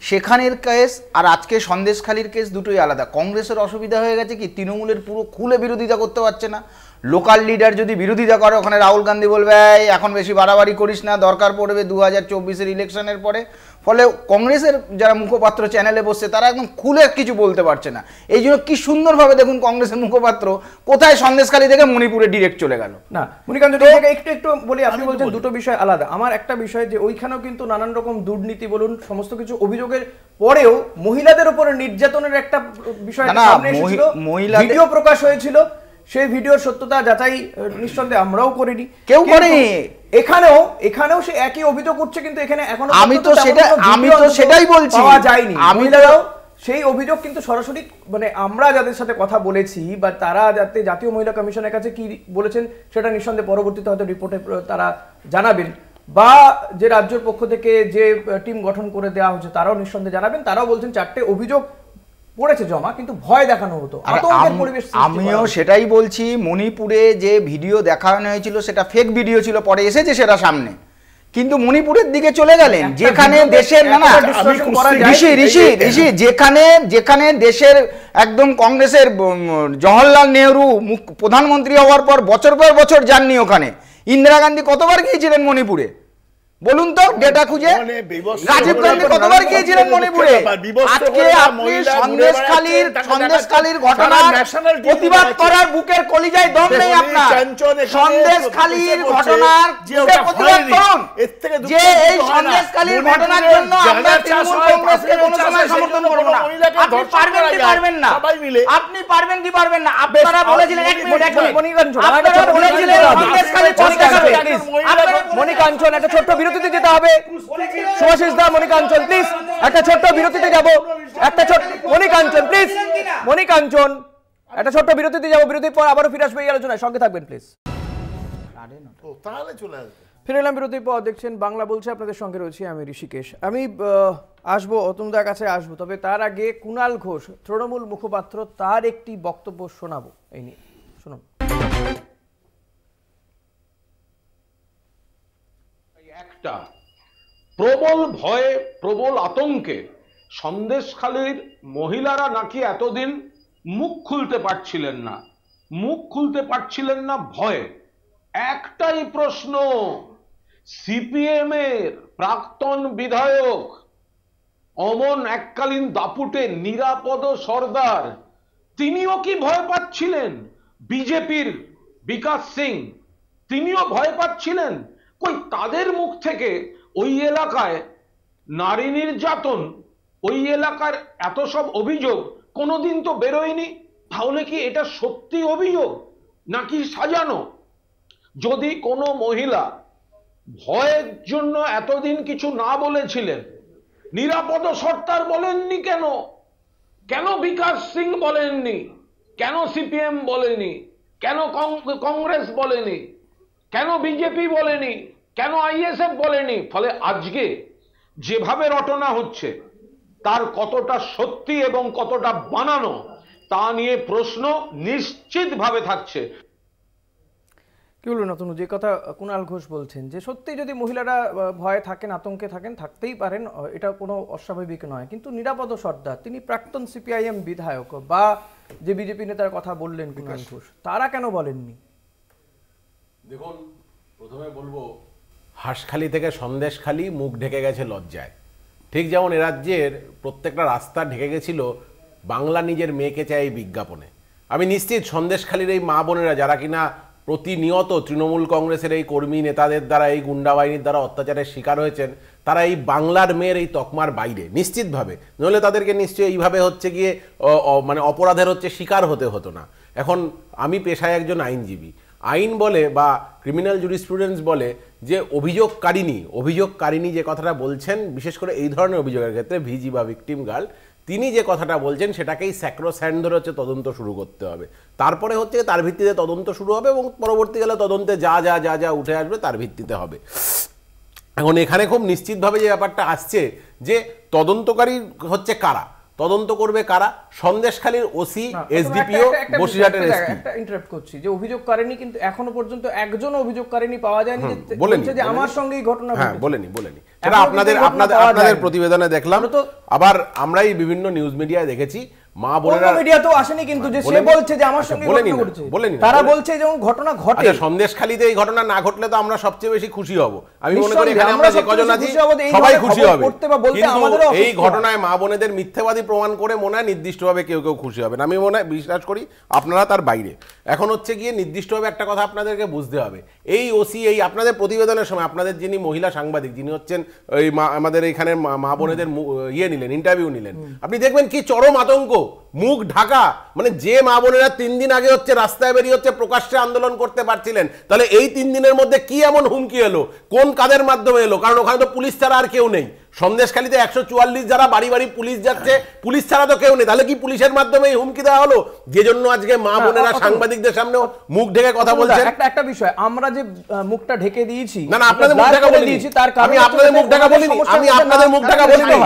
সেখানের কেস আর আজকে সন্দেশখালীর কেস দুটোই আলাদা। কংগ্রেসের অসুবিধা হয়ে গেছে কি, তৃণমূলের পুরো খুলে বিরোধিতা করতে পারছে না। লোকাল লিডার যদি বিরোধিতা করে, ওখানে রাহুল গান্ধী বলবে এখন বেশি বাড়াবাড়ি করিস না, দরকার পড়বে 2024-এর ইলেকশনের পরে। ফলে কংগ্রেসের যারা মুখপাত্র চ্যানেলে বসছে তারা একদম খুলে কিছু বলতে পারছে না। এই জন্য কি সুন্দরভাবে দেখুন কংগ্রেসের মুখপাত্র কোথায় সন্দেশখালী থেকে মণিপুরে ডিরেক্ট চলে গেল। না মণিকান্ত, একটু বলি, আপনি বলছেন দুটো বিষয় আলাদা। আমার একটা বিষয় যে ওইখানেও কিন্তু নানান রকম দুর্নীতি বলুন, সমস্ত কিছু অভিযোগের পরেও মহিলাদের উপরে নির্যাতনের একটা বিষয় সামনে এসেছিল, ভিডিও প্রকাশ হয়েছিল, সেই ভিডিওর সত্যতা যাচাই নিঃসন্দেহে আমরাও করিনি, কেউ করেনি। এখানেও সে একই অভিযোগ করছে, কিন্তু এখানে এখনো আমি তো সেটাই বলছি, পাওয়া যায়নি। মহিলারাও সেই অভিযোগ কিন্তু সরাসরি, মানে আমরা যাদের সাথে কথা বলেছি বা তারা যাতে জাতীয় মহিলা কমিশনের কাছে কি বলেছেন সেটা নিঃসন্দেহে পরবর্তীতে হয়তো রিপোর্টে তারা জানাবেন, বা যে রাজ্যের পক্ষ থেকে যে টিম গঠন করে দেওয়া হচ্ছে তারাও নিঃসন্দেহে জানাবেন। তারাও বলছেন 4টে অভিযোগ পড়েছে জমা, কিন্তু ভয় দেখানো হতো, আতঙ্কের পরিবেশ। আমিও সেটাই বলছি, মণিপুরে যে ভিডিও দেখানো হয়েছিল সেটা ফেক ভিডিও ছিল, পরে এসেছে সেটা সামনে, কিন্তু মণিপুরের দিকে চলে গেলেন যেখানে দেশের ঋষি যেখানে দেশের একদম কংগ্রেসের জওহরলাল নেহরু প্রধানমন্ত্রী হওয়ার পর বছর যাননি ওখানে। ইন্দিরা গান্ধী কতবার গিয়েছিলেন মণিপুরে বলুন তো, ডেটা খুঁজে? রাজীব গান্ধী কতবার গিয়েছিলেন মণিপুরে? আজকে আপনি সন্দেশখালীর ঘটনার প্রতিবাদ করার বুকের কলিজায় দম নেই আপনার। সন্দেশখালীর ঘটনার প্রতিবাদ করুন, যে এই সন্দেশখালীর ঘটনার জন্য আমরা তৃণমূল কংগ্রেসকে কোনো সময় সমর্থন করব না। আপনি পারবেন কি পারবেন না? আপনি পারবেন কি পারবেন না? আপনারা বলেছিলেন, এক মিনিট আপনারা বলেছিলেন সন্দেশখালীর মণিকাঞ্চন একটা ছোট্ট বিরতিতে যেতে হবে। সুভাষিস দা, মণিকাঞ্চন প্লিজ একটা ছোট্ট বিরতিতে যাব, একটা ছোট্ট মণিকাঞ্চন প্লিজ, মণিকাঞ্চন একটা ছোট্ট বিরতিতে যাব, বিরতির পর আবারও ফিরে আসবে এই আলোচনায়, সঙ্গে থাকবেন প্লিজ। তাহলে চলে আসবে। ফিরে এলাম বিরতির পর, দেখছেন বাংলা বলছে, আপনাদের সঙ্গে রয়েছি আমি ঋষিকেশ। আমি আসবো অতুলদার কাছে আসবো, তবে তার আগে কুণাল ঘোষ তৃণমূল মুখপাত্র, তার একটি বক্তব্য শোনাবো এই নিয়ে, শুনুন। একটা প্রবল ভয়ে, প্রবল আতঙ্কে সন্দেশখালীর মহিলারা নাকি এতদিন মুখ খুলতে পারছিলেন না ভয়ে। একটাই প্রশ্ন, সিপিএম এর প্রাক্তন বিধায়ক অমন এককালীন দাপুটে নিরাপদ সর্দার, তিনিও কি ভয় পাচ্ছিলেন? বিজেপির বিকাশ সিং, তিনিও ভয় পাচ্ছিলেন? কই তাদের মুখ থেকে ওই এলাকায় নারী নির্যাতন, ওই এলাকার এত সব অভিযোগ কোনোদিন তো বেরোয়নি। তাহলে কি এটা সত্যি অভিযোগ নাকি সাজানো? যদি কোনো মহিলা ভয়ের জন্য এতদিন কিছু না বলেছিলেন, নিরাপদ সর্দার বলেননি কেন? কেন বিকাশ সিং বলেননি? কেন সিপিএম বলেনি? কেন কংগ্রেস বলেনি? কেন বিজেপি বলেনি? কেন আইএসএফ বলেনি? ফলে আজকে যেভাবে রটনা হচ্ছে তার কতটা সত্যি এবং কতটা বানানো তা নিয়ে প্রশ্ন নিশ্চিতভাবে থাকছে। কি বলুন নতুন, যে কথা কুণাল ঘোষ বলছেন, যে সত্যি যদি মহিলারা ভয়ে থাকেন, আতঙ্কে থাকেন, থাকতেই পারেন, এটা কোনো অস্বাভাবিক নয়, কিন্তু নিরাপদ সর্দার, তিনি প্রাক্তন সিপিআইএম বিধায়ক বা যে বিজেপি নেতার কথা বললেন কুণাল ঘোষ, তারা কেন বলেননি? দেখুন, প্রথমে বলবো হাঁসখালি থেকে সন্দেশখালি মুখ ঢেকে গেছে লজ্জায়। ঠিক যেমন এ রাজ্যের প্রত্যেকটা রাস্তা ঢেকে গেছিল বাংলা নিজের মেয়েকে চাই এই বিজ্ঞাপনে। আমি নিশ্চিত সন্দেশখালীর এই মা বোনেরা যারা কিনা প্রতিনিয়ত তৃণমূল কংগ্রেসের এই কর্মী নেতাদের দ্বারা, এই গুন্ডা বাহিনীর দ্বারা অত্যাচারের শিকার হয়েছেন, তারা এই বাংলার মেয়ের এই তকমার বাইরে নিশ্চিতভাবে, নইলে তাদেরকে নিশ্চয়ই এইভাবে হচ্ছে গিয়ে মানে অপরাধের হচ্ছে শিকার হতে হতো না। এখন আমি পেশায় একজন আইনজীবী, আইন বলে বা ক্রিমিনাল জুরিসপ্রুডেন্স বলে যে অভিযোগকারিনী যে কথাটা বলছেন, বিশেষ করে এই ধরনের অভিযোগের ক্ষেত্রে ভিজি বা ভিকটিম গার্ল, তিনি যে কথাটা বলছেন সেটাকেই স্যাক্রোস্যান্ড ধরে হচ্ছে তদন্ত শুরু করতে হবে। তারপরে হচ্ছে তার ভিত্তিতে তদন্ত শুরু হবে এবং পরবর্তীকালে তদন্তে যা যা যা যা উঠে আসবে তার ভিত্তিতে হবে। এখন এখানে খুব নিশ্চিতভাবে যে ব্যাপারটা আসছে যে তদন্তকারী হচ্ছে কারা, তদন্ত করবে কারা, সন্দেশখালীর ওসি, এসডিপিও, বসিরহাটের এসপি। একটা ইন্টারাপ্ট করছি যে অভিযোগকারিনী কিন্তু এখনো পর্যন্ত একজন অভিযোগকারিনী পাওয়া যায়নি যে বলছে যে আমার সঙ্গে এই ঘটনা ঘটেছে। হ্যাঁ, বলেনি সেটা আপনাদের প্রতিবেদনে দেখলাম, আবার আমরাই বিভিন্ন নিউজ মিডিয়ায় দেখেছি। মা বোনেরা মিডিয়া তো আসেনি কিন্তু যে সে বলছে যে আমার সঙ্গে ঘটনা ঘটেছে, তারা বলছে যে ঘটনা ঘটে। সন্দেশখালীতে এই ঘটনা না ঘটলে তো আমরা সবচেয়ে বেশি খুশি হব। আমি মনে করি এখানে আমরা যে কজন আছি সবাই খুশি হবে, কিন্তু এই ঘটনায় মা বোনেদের মিথ্যাবাদী প্রমাণ করে মনে হয় নির্দিষ্টভাবে কেউ কেউ খুশি হবেন। আমি মনে হয় বিশ্বাস করি আপনারা তার বাইরে। এখন হচ্ছে গিয়ে নির্দিষ্টভাবে একটা কথা আপনাদেরকে বুঝতে হবে, এই ওসি, এই আপনাদের প্রতিবেদনের সময় আপনাদের যিনি মহিলা সাংবাদিক, যিনি হচ্ছেন এই আমাদের এখানে মা বোনেদের ইন্টারভিউ নিলেন, আপনি দেখবেন কি চরম আতঙ্ক, মুখ ঢাকা। মানে যে মা বোনেরা 3 দিন আগে হচ্ছে রাস্তায় বেরিয়ে হচ্ছে প্রকাশ্যে আন্দোলন করতে পারছিলেন, তাহলে এই 3 দিনের মধ্যে কি এমন হুমকি এলো, কোন কাদের মাধ্যমে এলো? কারণ ওখানে তো পুলিশ ছাড়া আর কেউ নেই। সন্দেশখালীতে 144 যারা বাড়ি বাড়ি পুলিশ যাচ্ছে, পুলিশ ছাড়া তো কেউ নেই, তাহলে কি পুলিশের মাধ্যমে এই হুমকি দেওয়া হলো? যে জন্য আজকে মা বোনেরা সাংবাদিকদের সামনে মুখ ঢেকে কথা বলছেন। একটা বিষয়, আমরা যে মুখটা ঢেকে দিয়েছি, না আপনাদের মুখ ঢাকা বলিনি, আমি আপনাদের মুখ ঢাকা বলিনি, আমি আপনাদের মুখ ঢাকা বলিনি,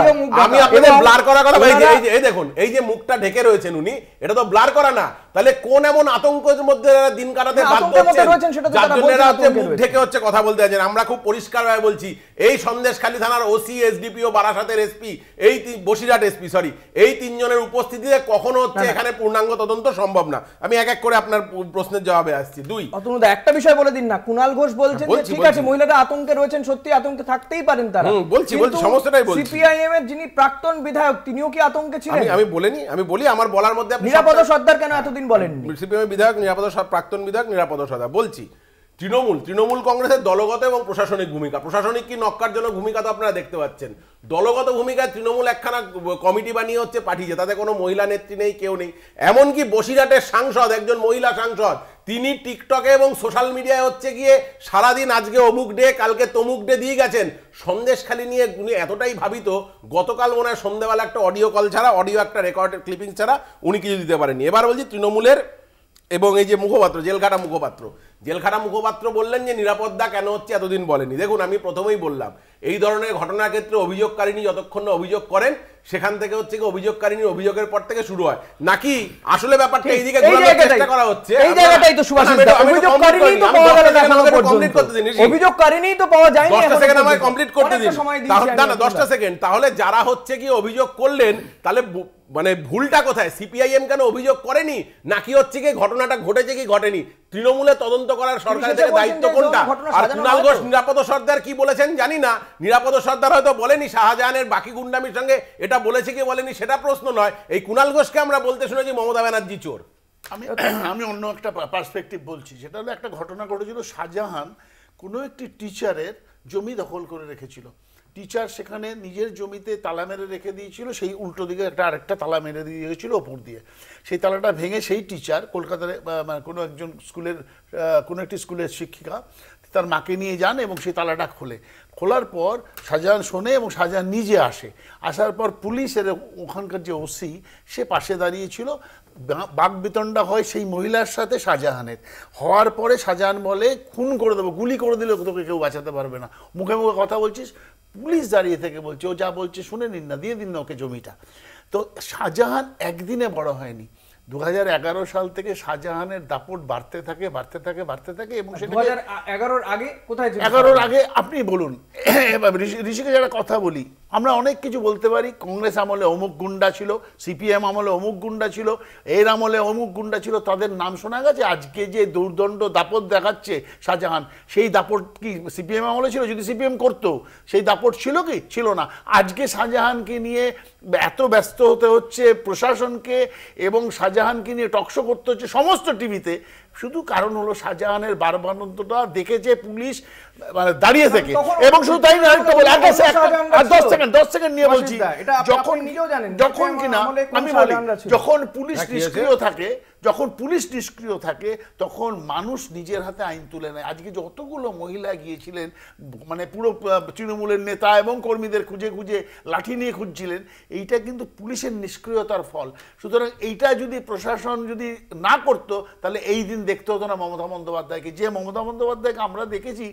আমি আপনাদের ব্লার করা কথা বলছি। এই দেখুন, এই যে মুখটা ঢেকে রয়েছেন উনি, এটা তো ব্লার করা না, তাহলে কোন এমন আতঙ্কের মধ্যে দিন কাটাতে বাধ্য হচ্ছেন যার জন্য এরা হচ্ছে মুখ ঢেকে হচ্ছে কথা বলতে আছেন? আমরা খুব পরিষ্কারভাবে বলছি, এই সন্দেশখালী থানার ওসি, এসডিপিও, বারাসাতের এসপি, এই বসিরহাট এসপি, সরি, এই 3 জনের উপস্থিতিতে কখনো হচ্ছে এখানে পূর্ণাঙ্গ তদন্ত সম্ভব না। আমি এক এক করে আপনার প্রশ্নের জবাবে আসছি। 2, অতনুদা একটা বিষয় বলে দিন না, কুণাল ঘোষ বলছেন যে ঠিক আছে মহিলারা আতঙ্কে রয়েছেন, সত্যি আতঙ্কে থাকতেই পারেন তারা। বলছি সমস্যাটাই বলছি। সিপিআইএম এর যিনি প্রাক্তন বিধায়ক, তিনিও কি আতঙ্কে ছিলেন? আমি বলিনি, আমি বলি আমার বলার মধ্যে নিরাপদ সর্দার কেন এতদিন বলেননি? সিপিএম বিধায়ক প্রাক্তন বিধায়ক নিরাপদ সর্দার। বলছি তৃণমূল কংগ্রেসের দলগত এবং প্রশাসনিক ভূমিকা, প্রশাসনিক কি নক্কারজনক ভূমিকা তো আপনারা দেখতে পাচ্ছেন। দলগত ভূমিকায় তৃণমূল একখানা কমিটি বানিয়ে হচ্ছে পাঠিয়েছে, তাতে কোনো মহিলা নেত্রী নেই, কেউ নেই। এমনকি বসিরহাটের সাংসদ, একজন মহিলা সাংসদ, তিনি টিকটকে এবং সোশ্যাল মিডিয়ায় হচ্ছে গিয়ে সারাদিন আজকে অমুক ডে কালকে তমুক ডে দিয়ে গেছেন। সন্দেশখালী নিয়ে উনি এতটাই ভাবিত, গতকাল মনে হয় সন্ধ্যেবেলা একটা অডিও কল ছাড়া, অডিও একটা রেকর্ডের ক্লিপিং ছাড়া উনি কিছু দিতে পারেননি। এবার বলছি তৃণমূলের এবং এই যে মুখপাত্র, জেলখাটা মুখপাত্র বললেন যে নিরাপত্তা কেন হচ্ছে এতদিন বলেনি। দেখুন, আমি প্রথমেই বললাম, এই ধরনের ঘটনার ক্ষেত্রে অভিযোগকারিনী যতক্ষণ না অভিযোগ করেন, সেখান থেকে হচ্ছে কি অভিযোগকারিনীর অভিযোগের পর থেকে শুরু হয়, নাকি আসলে ব্যাপারটা এইদিকে ঘোরানোর চেষ্টা করা হচ্ছে। এই জায়গাটাই তো সুভাষিস দা, অভিযোগকারিনী তো পাওয়া গেল না, কমপ্লিট করতে দিন। অভিযোগকারিনী তো পাওয়া যায়নি, 10টা সেকেন্ড আমায় কমপ্লিট করতে দিন। না 10টা সেকেন্ড। তাহলে যারা হচ্ছে কি অভিযোগ করলেন, তাহলে মানে ভুলটা কোথায়? সিপিআইএম কেন অভিযোগ করেনি, নাকি হচ্ছে কি ঘটনাটা ঘটেছে কি ঘটেনি? তৃণমূলে তদন্ত করার সরকারের থেকে দায়িত্ব কোনটা? আর কুণাল ঘোষ নিরাপদ সর্দার কি বলেছেন জানি না, নিরাপদ সর্দার হয়তো বলেনি, শাহজাহানের বাকি গুন্ডামির সঙ্গে এটা বলেছে কি বলেনি সেটা প্রশ্ন নয়। এই কুণাল ঘোষকে আমরা বলতে শুনেছি মমতা ব্যানার্জি চোর। আমি অন্য একটা পার্সপেক্টিভ বলছি, সেটা হলো একটা ঘটনা ঘটেছিল, শাহজাহান কোনো একটি টিচারের জমি দখল করে রেখেছিল। টিচার সেখানে নিজের জমিতে তালা মেরে রেখে দিয়েছিল, সেই উল্টো দিকে আরেকটা তালা মেরে দিয়ে গেছিলো ওপর দিয়ে। সেই তালাটা ভেঙে সেই টিচার কলকাতার কোনো একজন স্কুলের কোনো একটি স্কুলের শিক্ষিকা তার মাকে নিয়ে যান এবং সেই তালাটা খোলার পর শাহজাহান শোনে এবং শাহজাহান নিজে আসার পর পুলিশের ওখানকার যে ওসি সে পাশে দাঁড়িয়েছিল। বাকবিতণ্ডা হয় সেই মহিলার সাথে শাহজাহানের। হওয়ার পরে শাহজাহান বলে খুন করে দেবো, গুলি করে দিলে তোকে কেউ বাঁচাতে পারবে না। মুখে মুখে কথা বলছিস, পুলিশ দাঁড়িয়ে থেকে বলছে ও যা বলছে শুনে নিন না, দিয়ে দিন না ওকে জমিটা। তো শাহজাহান একদিনে বড় হয়নি। 2011 সাল থেকে শাহজাহানের দাপট বাড়তে থাকে এবং সেটা 2011 আগে কোথায় ছিল? 11 আগে আপনি বলুন, ঋষিকে যারা কথা বলি, আমরা অনেক কিছু বলতে পারি। কংগ্রেস আমলে অমুক গুন্ডা ছিল, সিপিএম আমলে অমুক গুন্ডা ছিল, এর আমলে অমুক গুন্ডা ছিল, তাদের নাম শোনা গেছে। আজকে যে দুর্দণ্ড দাপট দেখাচ্ছে শাহজাহান, সেই দাপট কি সিপিএম আমলে ছিল? যদি সিপিএম করতো সেই দাপট ছিল কি? ছিল না। আজকে শাহজাহানকে নিয়ে এত ব্যস্ত হতে হচ্ছে প্রশাসনকে, এবং শাহজাহানকে নিয়ে টকশো করতে হচ্ছে সমস্ত টিভিতে, শুধু কারণ হলো শাহজাহানের বারবারন্তটা দেখেছে পুলিশ মানে দাঁড়িয়ে থেকে। এবং শুধু তাই না, 10 সেকেন্ড নিয়ে বলছি, যখন কিনা আমি বলি, যখন পুলিশ নিষ্ক্রিয় থাকে, যখন পুলিশ নিষ্ক্রিয় থাকে তখন মানুষ নিজের হাতে আইন তুলে নেয়। আজকে যতগুলো মহিলা গিয়েছিলেন, মানে পুরো তৃণমূলের নেতা এবং কর্মীদের খুঁজে খুঁজে লাঠি নিয়ে খুঁজছিলেন, এইটা কিন্তু পুলিশের নিষ্ক্রিয়তার ফল। সুতরাং এইটা যদি প্রশাসন যদি না করতো তাহলে এই দিন দেখতে হতো না মমতা বন্দ্যোপাধ্যায়কে। যে মমতা বন্দ্যোপাধ্যায়কে আমরা দেখেছি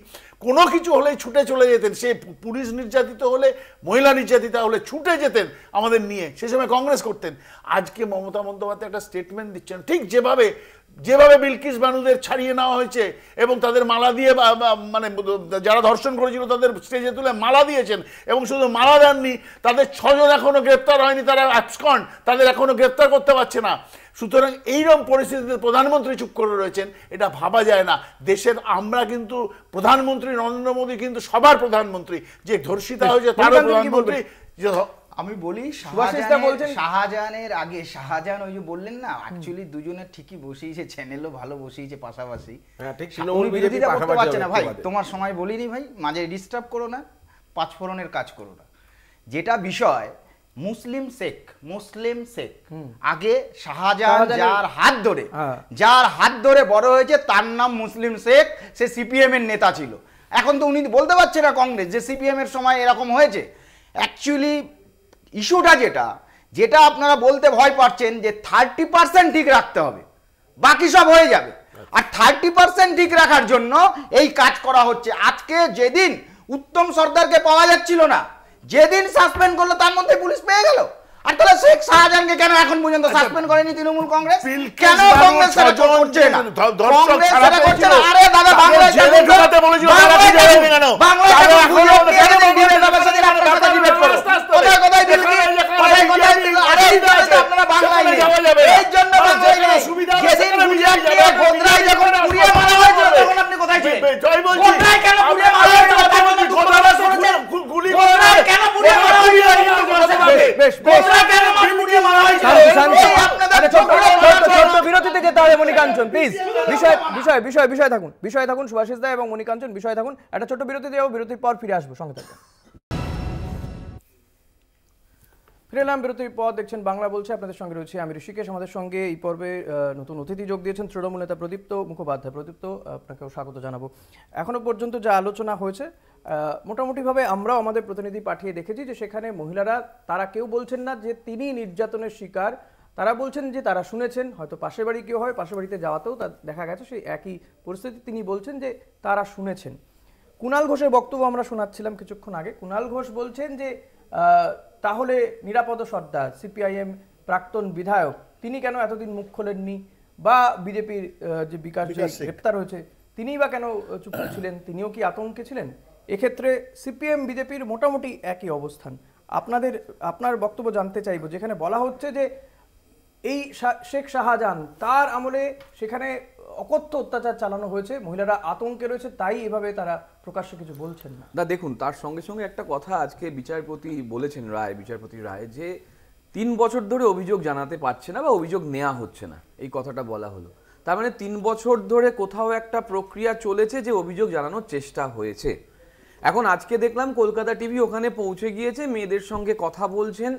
কোনো কিছু হলেই ছুটে চলে যেতেন, সে পুলিশ নির্যাতিত হলে, মহিলা নির্যাতিতা হলে ছুটে যেতেন আমাদের নিয়ে, সে সময় কংগ্রেস করতেন। আজকে মমতা বন্দ্যোপাধ্যায় একটা স্টেটমেন্ট দিচ্ছেন, ঠিক যেভাবে বিলকিস বানুদের ছাড়িয়ে নেওয়া হয়েছে এবং তাদের মালা দিয়ে, মানে যারা ধর্ষণ করেছিল তাদের স্টেজে তুলে মালা দিয়েছেন, এবং শুধু মালা দেননি, তাদের 6 জন এখনো গ্রেপ্তার হয়নি, তারা অ্যাবসকন্ড, তাদের এখনো গ্রেপ্তার করতে পারছে না। সুতরাং এইরকম পরিস্থিতিতে প্রধানমন্ত্রী চুপ করে রয়েছেন, এটা ভাবা যায় না। দেশের আমরা কিন্তু প্রধানমন্ত্রী নরেন্দ্র মোদী কিন্তু সবার প্রধানমন্ত্রী, যে ধর্ষিতা হয়েছে তারও প্রধানমন্ত্রী। আমি বলি শাহজাহানের আগে, শাহজাহান ওই যে বললেন না, অ্যাকচুয়ালি দুজনের ঠিকই বসিয়েছে, চ্যানেলও ভালো বসিয়েছে পাশাপাশি। বিরোধিতা করতে পারছে না ভাই, তোমার সময় বলিনি ভাই, মাঝে ডিস্টার্ব করো না, পাঁচফোড়নের কাজ করো না। যেটা বিষয় মুসলিম শেখ আগে শাহজাহান যার হাত ধরে বড় হয়েছে তার নাম মুসলিম শেখ, সে সিপিএম এর নেতা ছিল। এখন তো উনি বলতে পারছে না কংগ্রেস যে সিপিএম এর সময় এরকম হয়েছে। অ্যাকচুয়ালি ইস্যুটা যেটা আপনারা বলতে ভয় পাচ্ছেন যে 30% ঠিক রাখতে হবে, বাকি সব হয়ে যাবে। আর 30% ঠিক রাখার জন্য এই কাজ করা হচ্ছে। আজকে যেদিন উত্তম সর্দারকে পাওয়া যাচ্ছিল না, যেদিন সাসপেন্ড করলো তার মধ্যে পুলিশ পেয়ে গেল। আর তাহলে শেখ শাহজাহানকে কেন এখন পর্যন্ত সাসপেন্ড করেনি তৃণমূল কংগ্রেস? কেন কংগ্রেস সেটা করছে না? কংগ্রেস সেটা করছে না। আরে দাদা, বাংলায় জেলে ঢোকাতে বলেছিল, বাংলায় কেন এখনো ডিবেট করো? কোথায় দিল্লি, কোথায় দিল্লি? আরে আপনারা বাংলায় নেই, এই জন্য বাংলায় নেই। যেদিন গুজরাট নিয়ে গোদরায় যখন পুড়িয়ে মারা হয়েছিল তখন আপনি কোথায় ছিলেন? গোদরায় কেন পুড়িয়ে মারা হয়েছিল? গোদরায় কেন পুড়িয়ে মারা হয়েছিল? বিরতিতে যেতে হবে মনিকাঞ্চন, প্লিজ। বিষয় থাকুন সুভাষিস দা এবং মনিকাঞ্চন, বিষয় থাকুন। একটা ছোট্ট বিরতিতে যাবো, বিরতির পর ফিরে আসবো, সঙ্গে থাকবেন। ফিরে এলাম বিরতির পর, দেখছেন বাংলা বলছে, আপনাদের সঙ্গে রয়েছে আমি ঋষিকেশ। আমাদের সঙ্গে এই পর্বে নতুন অতিথি যোগ দিয়েছেন তৃণমূল নেতা প্রদীপ্ত মুখোপাধ্যায়। প্রদীপ্ত, আপনাকেও স্বাগত জানাবো। এখনো পর্যন্ত যা আলোচনা হয়েছে, মোটামুটিভাবে আমরাও আমাদের প্রতিনিধি পাঠিয়ে দেখেছি যে সেখানে মহিলারা, তারা কেউ বলছেন না যে তিনি নির্যাতনের শিকার, তারা বলছেন যে তারা শুনেছেন, হয়তো পাশের বাড়ি কেউ হয়, পাশের বাড়িতে যাওয়াতেও তা দেখা গেছে সেই একই পরিস্থিতি। তিনি বলছেন যে তারা শুনেছেন। কুণাল ঘোষের বক্তব্য আমরা শোনাচ্ছিলাম কিছুক্ষণ আগে। কুণাল ঘোষ বলছেন যে তাহলে নিরাপদ সর্দার, সিপিআইএম প্রাক্তন বিধায়ক, তিনি কেন এতদিন মুখ খোলেননি? বা বিজেপির যে বিকাশ গ্রেপ্তার হয়েছে, তিনিই বা কেন চুপ ছিলেন? তিনিও কি আতঙ্কে ছিলেন? এক্ষেত্রে সিপিএম বিজেপির মোটামুটি একই অবস্থান। আপনার বক্তব্য জানতে চাইব, যেখানে বলা হচ্ছে যে এই শেখ শাহজাহান তার আমলে সেখানে অকথ্য অত্যাচার চালানো হয়েছে, মহিলারা আতঙ্কে রয়েছে, তাই এভাবে তারা প্রকাশ্যে কিছু বলছেন না। দেখুন, তার সঙ্গে সঙ্গে একটা কথা আজকে বিচারপতি বলেছেন, বিচারপতি রায়, যে 3 বছর ধরে অভিযোগ জানাতে পারছে না বা অভিযোগ নেওয়া হচ্ছে না, এই কথাটা বলা হলো। তার মানে 3 বছর ধরে কোথাও একটা প্রক্রিয়া চলেছে যে অভিযোগ জানানোর চেষ্টা হয়েছে। এখন আজকে দেখলাম কলকাতা টিভি ওখানে পৌঁছে গিয়েছে, মেয়েদের সঙ্গে কথা বলছেন,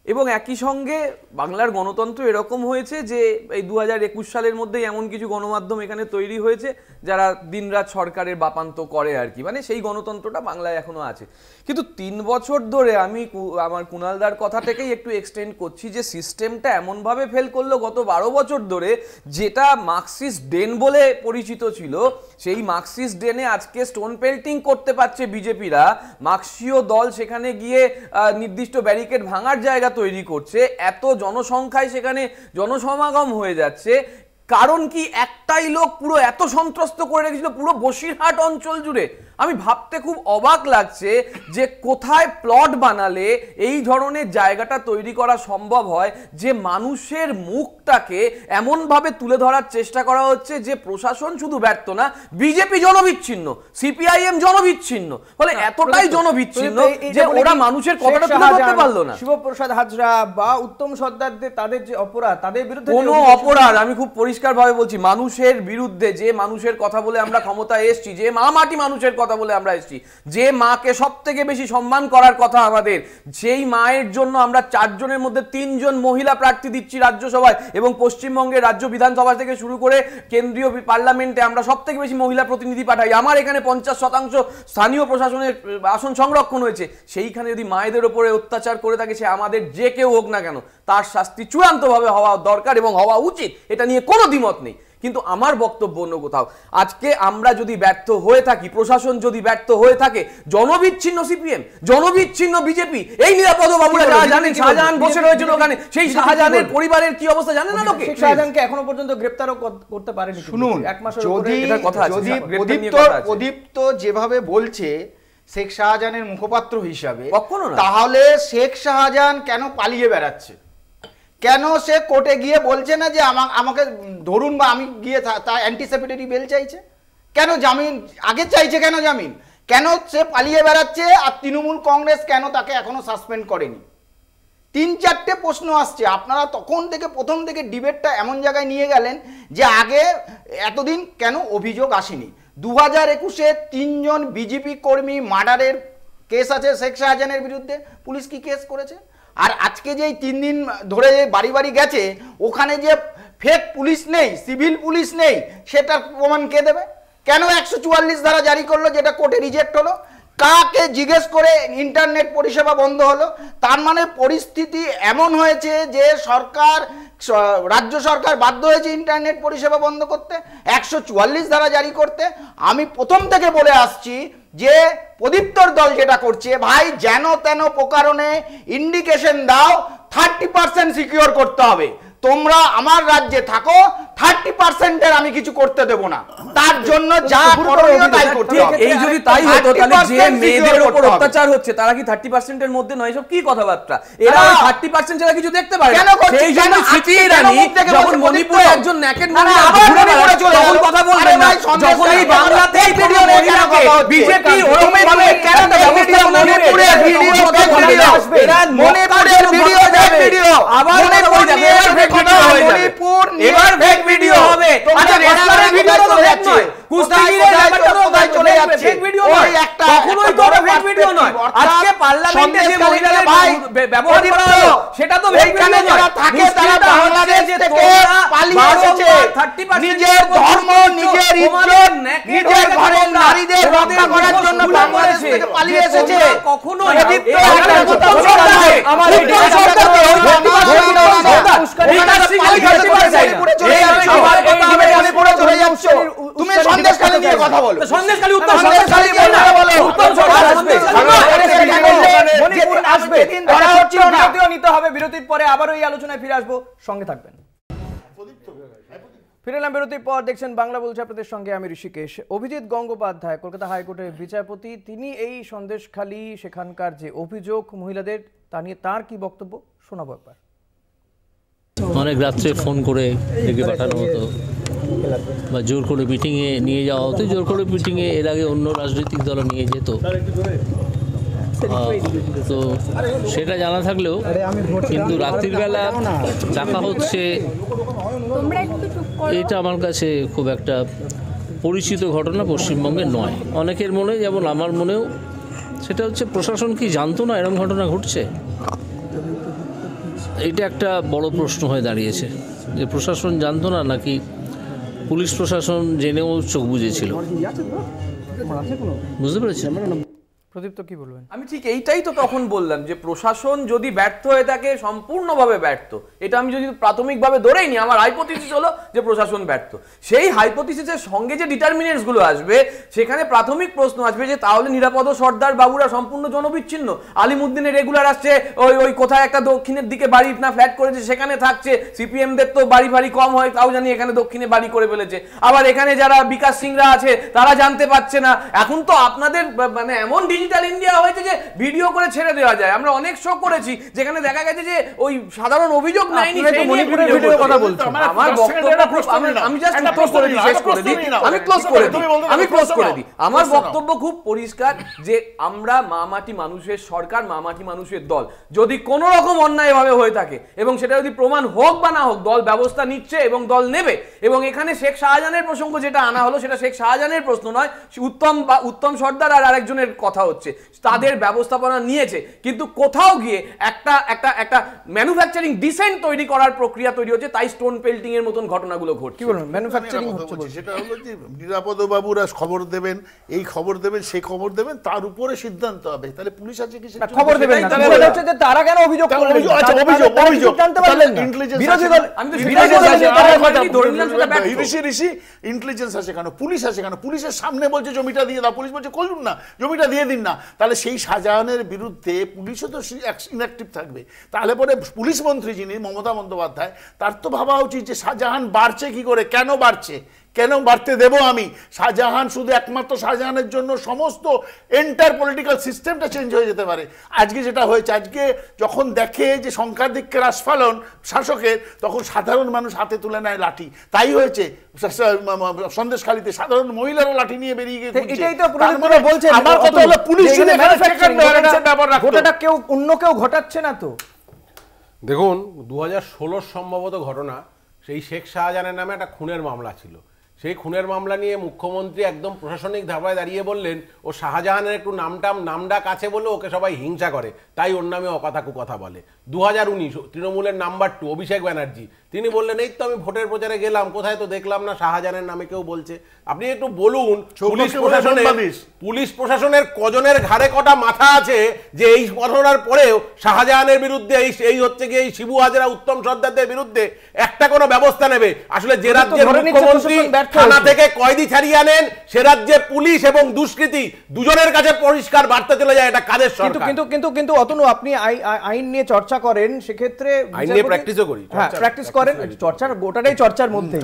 এবং একই সঙ্গে বাংলার গণতন্ত্র এরকম হয়েছে যে এই 2021 সালের মধ্যেই এমন কিছু গণমাধ্যম এখানে তৈরি হয়েছে যারা দিনরাত সরকারের বাপান্ত করে আর কি, মানে সেই গণতন্ত্রটা বাংলায় এখনো আছে। কিন্তু 3 বছর ধরে আমি আমার কুণালদার কথা থেকেই একটু এক্সটেন্ড করছি যে সিস্টেমটা এমনভাবে ফেল করলো গত 12 বছর ধরে, যেটা মার্কসিস্ট ডেন বলে পরিচিত ছিল, সেই মার্কসিস্ট ডেনে আজকে স্টোন পেল্টিং করতে পারছে বিজেপিরা। মার্কসীয় দল সেখানে গিয়ে নির্দিষ্ট ব্যারিকেড ভাঙার জায়গা তৈরি করছে, এত জনসংখ্যায় সেখানে জনসমাগম হয়ে যাচ্ছে। কারণ কি, একটাই লোক পুরো এত সন্ত্রস্ত করে রেখেছিল পুরো বসিরহাট অঞ্চল জুড়ে। আমি ভাবতে খুব অবাক লাগছে যে কোথায় প্লট বানালে এই ধরনের জায়গাটা তৈরি করা সম্ভব হয় যে মানুষের মুখটাকে এমনভাবে তুলে ধরার চেষ্টা করা হচ্ছে যে প্রশাসন শুধু ব্যর্থ না, বিজেপি জনবিচ্ছিন্ন, সিপিআইএম জনবিচ্ছিন্ন, ফলে এতটাই জনবিচ্ছিন্ন যে ওরা মানুষের কথাটা তুলে ধরতে পারলো না। শিবপ্রসাদ হাজরা বা উত্তম সর্দারদের তাদের যে অপরাধ, তাদের বিরুদ্ধে কোনো অপরাধ, আমি খুব পরিষ্কার ভাবে বলছি, মানুষের বিরুদ্ধে, যে মানুষের কথা বলে আমরা ক্ষমতায় এসেছি, যে মা মাটি মানুষের কথা বলে আমরা এসেছি, যে মাকে সব থেকে বেশি সম্মান করার কথা আমাদের, সেই মায়ের জন্য আমরা 4 জনের মধ্যে 3 জন মহিলা প্রার্থী দিচ্ছি রাজ্যসভায়, এবং পশ্চিমবঙ্গের রাজ্য বিধানসভা থেকে শুরু করে কেন্দ্রীয় পার্লামেন্টে আমরা সব থেকে বেশি মহিলা প্রতিনিধি পাঠাই। আমার এখানে 50% স্থানীয় প্রশাসনের আসন সংরক্ষণ হয়েছে। সেইখানে যদি মায়েদের ওপরে অত্যাচার করে থাকে, সে আমাদের যে কেউ হোক না কেন, তার শাস্তি চূড়ান্তভাবে হওয়া দরকার এবং হওয়া উচিত, এটা নিয়ে কোনো দ্বিমত নেই। কিন্তু আমার বক্তব্য অন্য কোথাও। আজকে আমরা যদি ব্যর্থ হয়ে থাকি, প্রশাসন যদি ব্যর্থ হয়ে থাকে, জনবিচ্ছিন্ন সিপিএম, জনবিচ্ছিন্ন বিজেপি, এই নিরাপদ বাবুরা যারা জানেন, শাহজাহান বসে রয়েছিল ওখানে, সেই শাহজাহানের পরিবারের কি অবস্থা জানেন না লোকে? শাহজাহানকে এখনো পর্যন্ত গ্রেফতারও করতে পারেনি। শুনুন, এক মাসের যদি প্রদীপ্ত যেভাবে বলছে শেখ শাহজাহানের মুখপাত্র হিসাবে, তাহলে শেখ শাহজাহান কেন পালিয়ে বেড়াচ্ছে? কেন সে কোর্টে গিয়ে বলছে না যে আমাকে ধরুন, বা আমি গিয়ে তা অ্যান্টিসিপেটরি বেল চাইছে? কেন জামিন আগে চাইছে? কেন জামিন? কেন সে পালিয়ে বেড়াচ্ছে? আর তৃণমূল কংগ্রেস কেন তাকে এখনো সাসপেন্ড করেনি? 3-4টে প্রশ্ন আসছে। আপনারা তখন থেকে প্রথম থেকে ডিবেটটা এমন জায়গায় নিয়ে গেলেন যে আগে এতদিন কেন অভিযোগ আসেনি। 2021-এ 3 জন বিজেপি কর্মী মার্ডারের কেস আছে শেখ শাহজাহানের বিরুদ্ধে, পুলিশ কি কেস করেছে? আর আজকে যে 3 দিন ধরে বাড়ি বাড়ি গেছে, ওখানে যে ফেক পুলিশ নেই, সিভিল পুলিশ নেই, সেটার প্রমাণ কে দেবে? কেন 144 ধারা জারি করলো, যেটা কোর্টে রিজেক্ট হলো? কাকে জিজ্ঞেস করে ইন্টারনেট পরিষেবা বন্ধ হলো? তার মানে পরিস্থিতি এমন হয়েছে যে রাজ্য সরকার বাধ্য হয়েছে ইন্টারনেট পরিষেবা বন্ধ করতে, 144 ধারা জারি করতে। আমি প্রথম থেকে বলে আসছি যে প্রদীপ্তর দল যেটা করছে, ভাই যেন তেন প্রকারণে ইন্ডিকেশন দাও, 30% সিকিউর করতে হবে। তোমরা আমার রাজ্যে থাকো, 30%-এর আমি কিছু করতে দেব না, তার জন্য যা করণীয় তাই করতে হবে। এই যদি তাই হতো, তাহলে যে মেয়েদের উপর অত্যাচার হচ্ছে তারা কি 30%-এর মধ্যে নয়? সব কি কথাবার্তা? এরা 30% ছাড়া কিছু দেখতে পারে না। সেই জন্য সিটি রানী যখন মণিপুরে একজন নেকেড মহিলা ঘুরে বেড়ায়, তখন কথা বলবেন না। যখন এই বাংলাতেই ভিডিও মহিলাকে বিজেপি ওরকমই ভাবে কেন ব্যবস্থা মণিপুরে ভিডিও আসবে, মণিপুরের ভিডিও দেখ, ভিডিও আবার মণিপুর যাবে, মণিপুর এবার ফেক ভিডিও হবে। আচ্ছা, রেস্টুরেন্টের ভিডিও তো ফেক নয়, কুস্তিগিরের ব্যাপারটা তো ফেক ভিডিও নয়, কখনোই তো ফেক ভিডিও নয়। আজকে পার্লামেন্টে যে মহিলাদের ব্যবহার করা হলো, সেটা তো ফেক ভিডিও নয়। থাকে তারা বাংলাদেশ থেকে পালিয়ে এসেছে, নিজের ধর্ম, নিজের ইজ্জত, নিজের ঘরের নারীদের রক্ষা করার জন্য বাংলাদেশ থেকে পালিয়ে এসেছে। কখনো আমার তুমি সন্দেশখালী নিয়ে কথা বলো, সন্দেশখালী উত্তর নিতে হবে। বিরতির পরে আবারও এই আলোচনায় ফিরে আসবো, সঙ্গে থাকবেন। ফিরে এলাম বিরতির পর, দেখছেন বাংলা বলছে, আপনাদের সঙ্গে আমি ঋষিকেশ। অভিজিৎ গঙ্গোপাধ্যায় কলকাতা হাইকোর্টের বিচারপতি, তিনি এই সন্দেশখালী সেখানকার যে অভিযোগ মহিলাদের, তা নিয়ে তার কি বক্তব্য শোনাবো একবার। অনেক রাত্রে ফোন করে ডেকে পাঠানো হতো বা জোর করে মিটিংয়ে নিয়ে যাওয়া হতো। জোর করে মিটিংয়ে এর আগে অন্য রাজনৈতিক দল নিয়ে যেত, তো সেটা জানা থাকলেও কিন্তু রাত্রির বেলা ডাকা হচ্ছে, এটা আমার কাছে খুব একটা পরিচিত ঘটনা পশ্চিমবঙ্গে নয়। অনেকের মনে, যেমন আমার মনেও, সেটা হচ্ছে প্রশাসন কি জানতো না এরকম ঘটনা ঘটছে? এটা একটা বড় প্রশ্ন হয়ে দাঁড়িয়েছে যে প্রশাসন জানতো না, নাকি পুলিশ প্রশাসন জেনেও চোখ বুজেছিল। বুঝতে পেরেছেন? প্রদীপ্ত কি বলবেন? আমি ঠিক এইটাই তো তখন বললাম যে প্রশাসন যদি ব্যর্থ হয়ে থাকে, সম্পূর্ণভাবে ব্যর্থ, এটা আমি যদি প্রাথমিকভাবে ধরেই নি, আমার হাইপোথিসিস হলো যে প্রশাসন ব্যর্থ। সেই হাইপোথিসিসের সঙ্গে যে ডিটারমিনেন্টস গুলো আসবে, সেখানে প্রাথমিক প্রশ্ন আসবে যে তাহলে নিরাপদ সর্দার বাবুরা সম্পূর্ণ জনবিচ্ছিন্ন, আলিমুদ্দিনের রেগুলার আসছে, ওই কোথায় একটা দক্ষিণের দিকে বাড়ি না ফ্ল্যাট করেছে সেখানে থাকছে, সিপিএম দের তো বাড়ি ভারী কম হয়, তাও জানি এখানে দক্ষিণে বাড়ি করে ফেলেছে, আবার এখানে যারা বিকাশ সিংরা আছে তারা জানতে পারছে না। এখন তো আপনাদের মানে এমন ডিজিটাল ইন্ডিয়া হয়েছে যে ভিডিও করে ছেড়ে দেওয়া যায়। আমরা অনেক শো করেছি যেখানে দেখা গেছে যে ওই সাধারণ অভিযোগ নাইনি, সেই মণিপুরের ভিডিও কথা বলছি। আমার বক্তব্য আমি জাস্ট উত্তর করে দিই, শেষ করে দিই, আমি ক্লোজ করে দিই। আমার বক্তব্য খুব পরিষ্কার যে আমরা মামাটি মানুষের সরকার, মামাটি মানুষের দল, যদি কোনো রকম অন্যায়ভাবে হয়ে থাকে এবং সেটা যদি প্রমাণ হোক বা না হোক, দল ব্যবস্থা নিচ্ছে এবং দল নেবে। এবং এখানে শেখ শাহজাহানের প্রসঙ্গ যেটা আনা হলো, সেটা শেখ শাহজাহানের প্রশ্ন নয়, উত্তম সর্দার আর আরেকজনের কথা হচ্ছে, তাদের ব্যবস্থাপনা নিয়েছে, কিন্তু কোথাও গিয়ে একটা ম্যানুফ্যাকচারিং ডিসেন্ট তৈরি করার প্রক্রিয়া তৈরি হচ্ছে, তাই স্টোন পেল্টিং এর মতন ঘটনাগুলো ঘটছে। কি বলুন ম্যানুফ্যাকচারিং হচ্ছে? সেটা হলো যে নিরাপদ বাবুরা খবর দেবেন, এই খবর দেবেন, সেই খবর দেবেন, তার উপরে সিদ্ধান্ত হবে। তাহলে পুলিশ আছে কি খবর দেবেন না, তাহলে হচ্ছে যে তারা কেন অভিযোগ করলেন? আচ্ছা অভিযোগ জানতে পারলেন না, বিরোধী দল, আমি তো বিরোধী দল ঋষি ইন্টেলিজেন্স আছে কেন, পুলিশ আছে কেন? পুলিশের সামনে বলছে জমিটা দিয়ে দাও, পুলিশ বলছে করুন না, জমিটা দিয়ে দিন না। তাহলে সেই শাহজাহানের বিরুদ্ধে পুলিশও তো ইনঅ্যাক্টিভ থাকবে। তাহলে পরে পুলিশ মন্ত্রী যিনি মমতা বন্দ্যোপাধ্যায়, তার তো ভাবা উচিত যে শাহজাহান বাড়ছে কি করে, কেন বাড়ছে, কেন বাড়তে দেব আমি? শাহজাহান শুধু একমাত্র শাহজাহানের জন্য সমস্ত এন্টার পলিটিক্যাল সিস্টেমটা চেঞ্জ হয়ে যেতে পারে। আজকে যেটা হয়েছে, আজকে যখন দেখে যে সংখ্যাধিক্যের আস্ফালন শাসকের, তখন সাধারণ মানুষ হাতে তুলে নেয় লাঠি। তাই হয়েছে সন্দেশখালীতে সাধারণ মহিলারা লাঠি নিয়ে বেরিয়ে গিয়ে, এটাই তো বলছেন। আমার কথা হলো পুলিশ গোটাটা কেউ অন্য কেউ ঘটাচ্ছে না তো। দেখুন 2016 সম্ভবত ঘটনা, সেই শেখ শাহজাহানের নামে একটা খুনের মামলা ছিল। সেই খুনের মামলা নিয়ে মুখ্যমন্ত্রী একদম প্রশাসনিক ধারায় দাঁড়িয়ে বললেন ও শাহজাহানের একটু নামডাক আছে বলে ওকে সবাই হিংসা করে, তাই ওর নামে অকথা কুকথা বলে। 2019 তৃণমূলের নাম্বার 2 অভিষেক ব্যানার্জি, তিনি বললেন এই তো আমি ভোটের প্রচারে গেলাম, কোথায় তো দেখলাম না শাহজাহানের নামে কেউ বলছে। আপনি একটু বলুন পুলিশ প্রশাসনের কজনের ঘাড়ে কটা মাথা আছে যে এই ঘটনার পরেও শাহজাহানের বিরুদ্ধে এই হচ্ছে কি এই শিবু হাজরা উত্তম সর্দারদের বিরুদ্ধে একটা কোনো ব্যবস্থা নেবে? আসলে যে রাজ্যের মুখ্যমন্ত্রী থানা থেকে কয়েদি ছাড়িয়ে আনেন, সে রাজ্যে পুলিশ এবং দুষ্কৃতী দুজনের কাছে পরিষ্কার বার্তা চলে যায়, এটা কাদের সরকার? কিন্তু অতনু, আপনি আইন নিয়ে চর্চা করেন, সেক্ষেত্রে আইন নিয়ে প্র্যাকটিসও করি, প্র্যাকটিস করেন, চর্চার গোটাটাই চর্চার মধ্যে।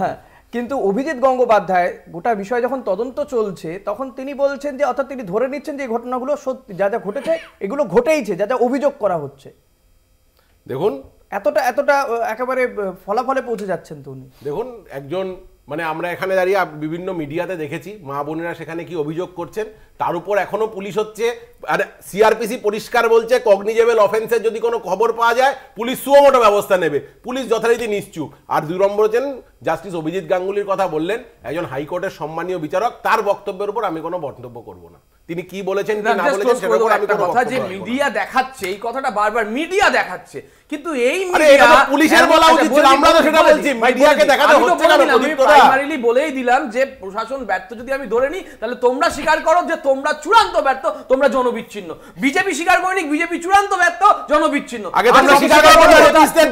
হ্যাঁ, কিন্তু অভিজিৎ গঙ্গোপাধ্যায় গোটা বিষয় যখন তদন্ত চলছে, তখন তিনি বলছেন যে, অর্থাৎ তিনি ধরে নিচ্ছেন যে এই ঘটনাগুলো সত্যি, যা যা ঘটেছে এগুলো ঘটেইছে, যা যা অভিযোগ করা হচ্ছে। দেখুন এতটা একেবারে ফলাফলে পৌঁছে যাচ্ছেন তো উনি। দেখুন একজন মানে আমরা এখানে দাঁড়িয়ে বিভিন্ন মিডিয়াতে দেখেছি মা বোনেরা সেখানে কি অভিযোগ করছেন, তার উপর এখনো পুলিশ হচ্ছে। আর সিআরপিসি পরিষ্কার বলছে কগনিজেবল অফেন্সের যদি কোনো খবর পাওয়া যায় পুলিশ সুমোটো ব্যবস্থা নেবে, পুলিশ যথারীতি নিশ্চুপ। আর 2 নম্বর হচ্ছেন জাস্টিস অভিজিৎ গাঙ্গুলির কথা বললেন, একজন হাইকোর্টের সম্মানীয় বিচারক, তার বক্তব্যের উপর আমি কোনো মন্তব্য করব না। তিনি কি বলেছেন কি না বলেছেন সেটার উপর আমি কোনো কথা, যে মিডিয়া দেখাচ্ছে এই কথাটা বারবার মিডিয়া দেখাচ্ছে, কিন্তু এই মিডিয়া পুলিশের বলা উচিত ছিল, আমরা তো সেটা বলছি মিডিয়াকে দেখাতে হচ্ছে না। আমি প্রাইমারিলি বলেই দিলাম যে প্রশাসন ব্যর্থ যদি আমি ধরে নিই, তাহলে তোমরা স্বীকার করো যে তোমরা চূড়ান্ত ব্যর্থ, তোমরা জনবিচ্ছিন্ন। বিজেপি স্বীকার করেনি বিজেপি চূড়ান্ত ব্যর্থ, জনবিচ্ছিন্ন। আগে তোমরা স্বীকার করো রেজিস্টার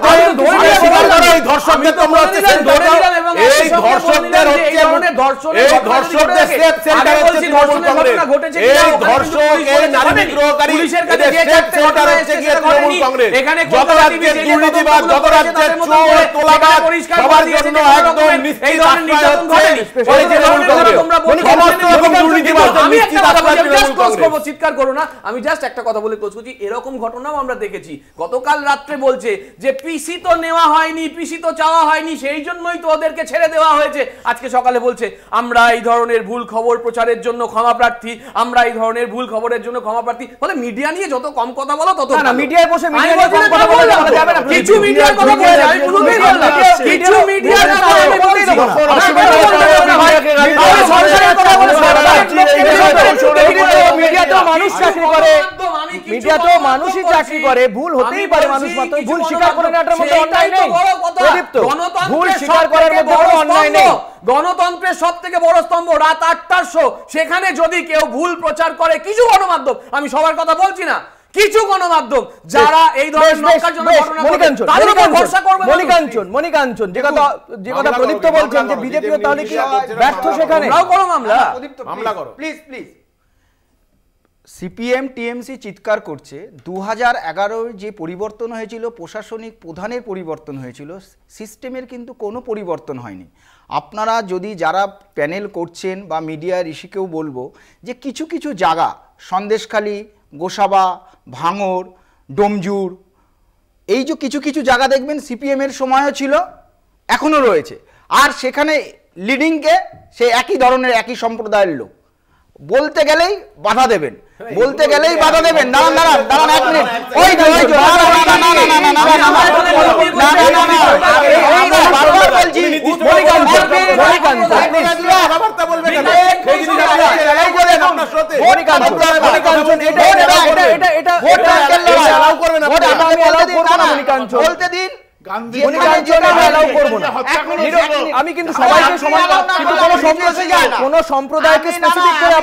স্বীকার করো এই ধর্ষকদের তোমরা হচ্ছে ধরে নিলাম, এবং এই ধর্ষকদের হচ্ছে এই ধর্ষকদের সেফ সেন্টার হচ্ছে তৃণমূল কংগ্রেস, এই ধর্ষক এই নারী বিগ্রহকারী পুলিশের কাছে যে সেফ সেন্টার হচ্ছে কি তৃণমূল কংগ্রেস। এখানে যত রাজ্যের দুর্নীতিবাদ, যত রাজ্যের চোর তোলাবাজ সবার জন্য একদম নিশ্চিত আশ্রয় হচ্ছে এই তৃণমূল কংগ্রেস। সমস্ত রকম দুর্নীতিবাদ নিশ্চিত আশ্রয় তৃণমূল কংগ্রেস। চিৎকার করো না, আমি জাস্ট একটা কথা বলে ক্লোজ করছি। এরকম ঘটনাও আমরা দেখেছি, গতকাল রাত্রে বলছে যে পিসি তো নেওয়া হয়নি, পিসি তো চাওয়া হয়নি, সেই জন্যই তো ওদেরকে ছেড়ে দেওয়া হয়েছে। আজকে সকালে বলছে আমরা এই ধরনের ভুল খবর প্রচারের জন্য ক্ষমা প্রার্থী, আমরা এই ধরনের ভুল খবরের জন্য ক্ষমা প্রার্থী। ফলে মিডিয়া নিয়ে যত কম কথা বলো তত না, মিডিয়ায় বসে মিডিয়া নিয়ে কম কথা বলা যাবে না। কিছু মিডিয়ার কথা বলে আমি বলতে বললাম, কিছু মিডিয়ার কথা আমি বলতে দেব না। মিডিয়া তো মানুষ চাকরি করে, মিডিয়া তো মানুষই চাকরি করে, ভুল হতেই পারে, মানুষ মাত্র ভুল স্বীকার করে নেওয়ার মধ্যে অন্যায় নেই। প্রদীপ্ত, ভুল স্বীকার করার মধ্যে কোনো অন্যায় নেই। গণতন্ত্রের সব থেকে বড় স্তম্ভ রাত 8টার শো, সেখানে যদি কেউ ভুল প্রচার করে, কিছু গণমাধ্যম, আমি সবার কথা বলছি না, কিছু গণমাধ্যম যারা এই ধরনের নক্কারজনক ঘটনা ঘটে তাদের উপর ভরসা করবে। মণিকাঞ্চন যে কথা প্রদীপ্ত বলছেন যে বিজেপিও তাহলে কি ব্যর্থ সেখানে? আমরাও করো মামলা করো প্লিজ। সিপিএম টিএমসি চিৎকার করছে 2011 যে পরিবর্তন হয়েছিল, প্রশাসনিক প্রধানের পরিবর্তন হয়েছিল, সিস্টেমের কিন্তু কোনো পরিবর্তন হয়নি। আপনারা যদি যারা প্যানেল করছেন বা মিডিয়া ঋষিকেও বলবো যে কিছু কিছু জায়গা সন্দেশখালী, গোসাবা, ভাঙড়, ডোমজুর, এই যে কিছু কিছু জায়গা দেখবেন সিপিএমের সময়ও ছিল, এখনও রয়েছে, আর সেখানে লিডিংকে সে একই ধরনের একই সম্প্রদায়ের লোক। বলতে গেলেই বাধা দেবেন, বলতে গেলেই বাধা দেবেন। দাঁড়ান দাঁড়ান দাঁড়ান, এক মিনিট, ওই যে ওই যে বলতে দিন। আমি কিন্তু সবাইকে কোন সম্প্রদায়কে স্পেসিফিক করে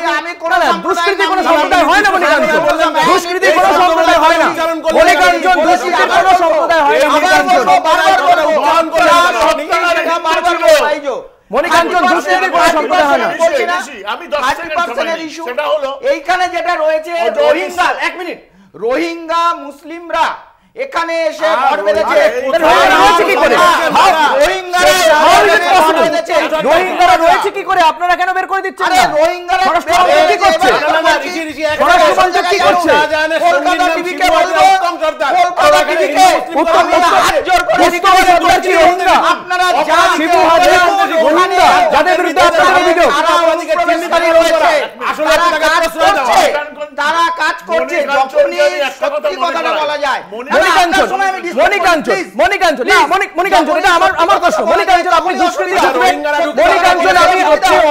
দুষ্কৃতি কোন সম্প্রদায় হয় না। দুষ্কৃতি কোন সম্প্রদায় হয় না। মণিকাঞ্চন দুষ্কৃতি কোন সম্প্রদায় হয় না। মণিকাঞ্চন দুষ্কৃতি কোন সম্প্রদায় হয় না। আমি 10% ইস্যু সেটা হলো এইখানে যেটা রয়েছে রোহিঙ্গা, এক মিনিট, রোহিঙ্গা মুসলিমরা এখানে এসে ঘর বেঁধেছে। রোহিঙ্গারা রয়েছে কি করে? আপনারা কেন বের করে দিচ্ছেন? তারা কাজ করছে, যখনই সত্যি কথাটা বলা যায়।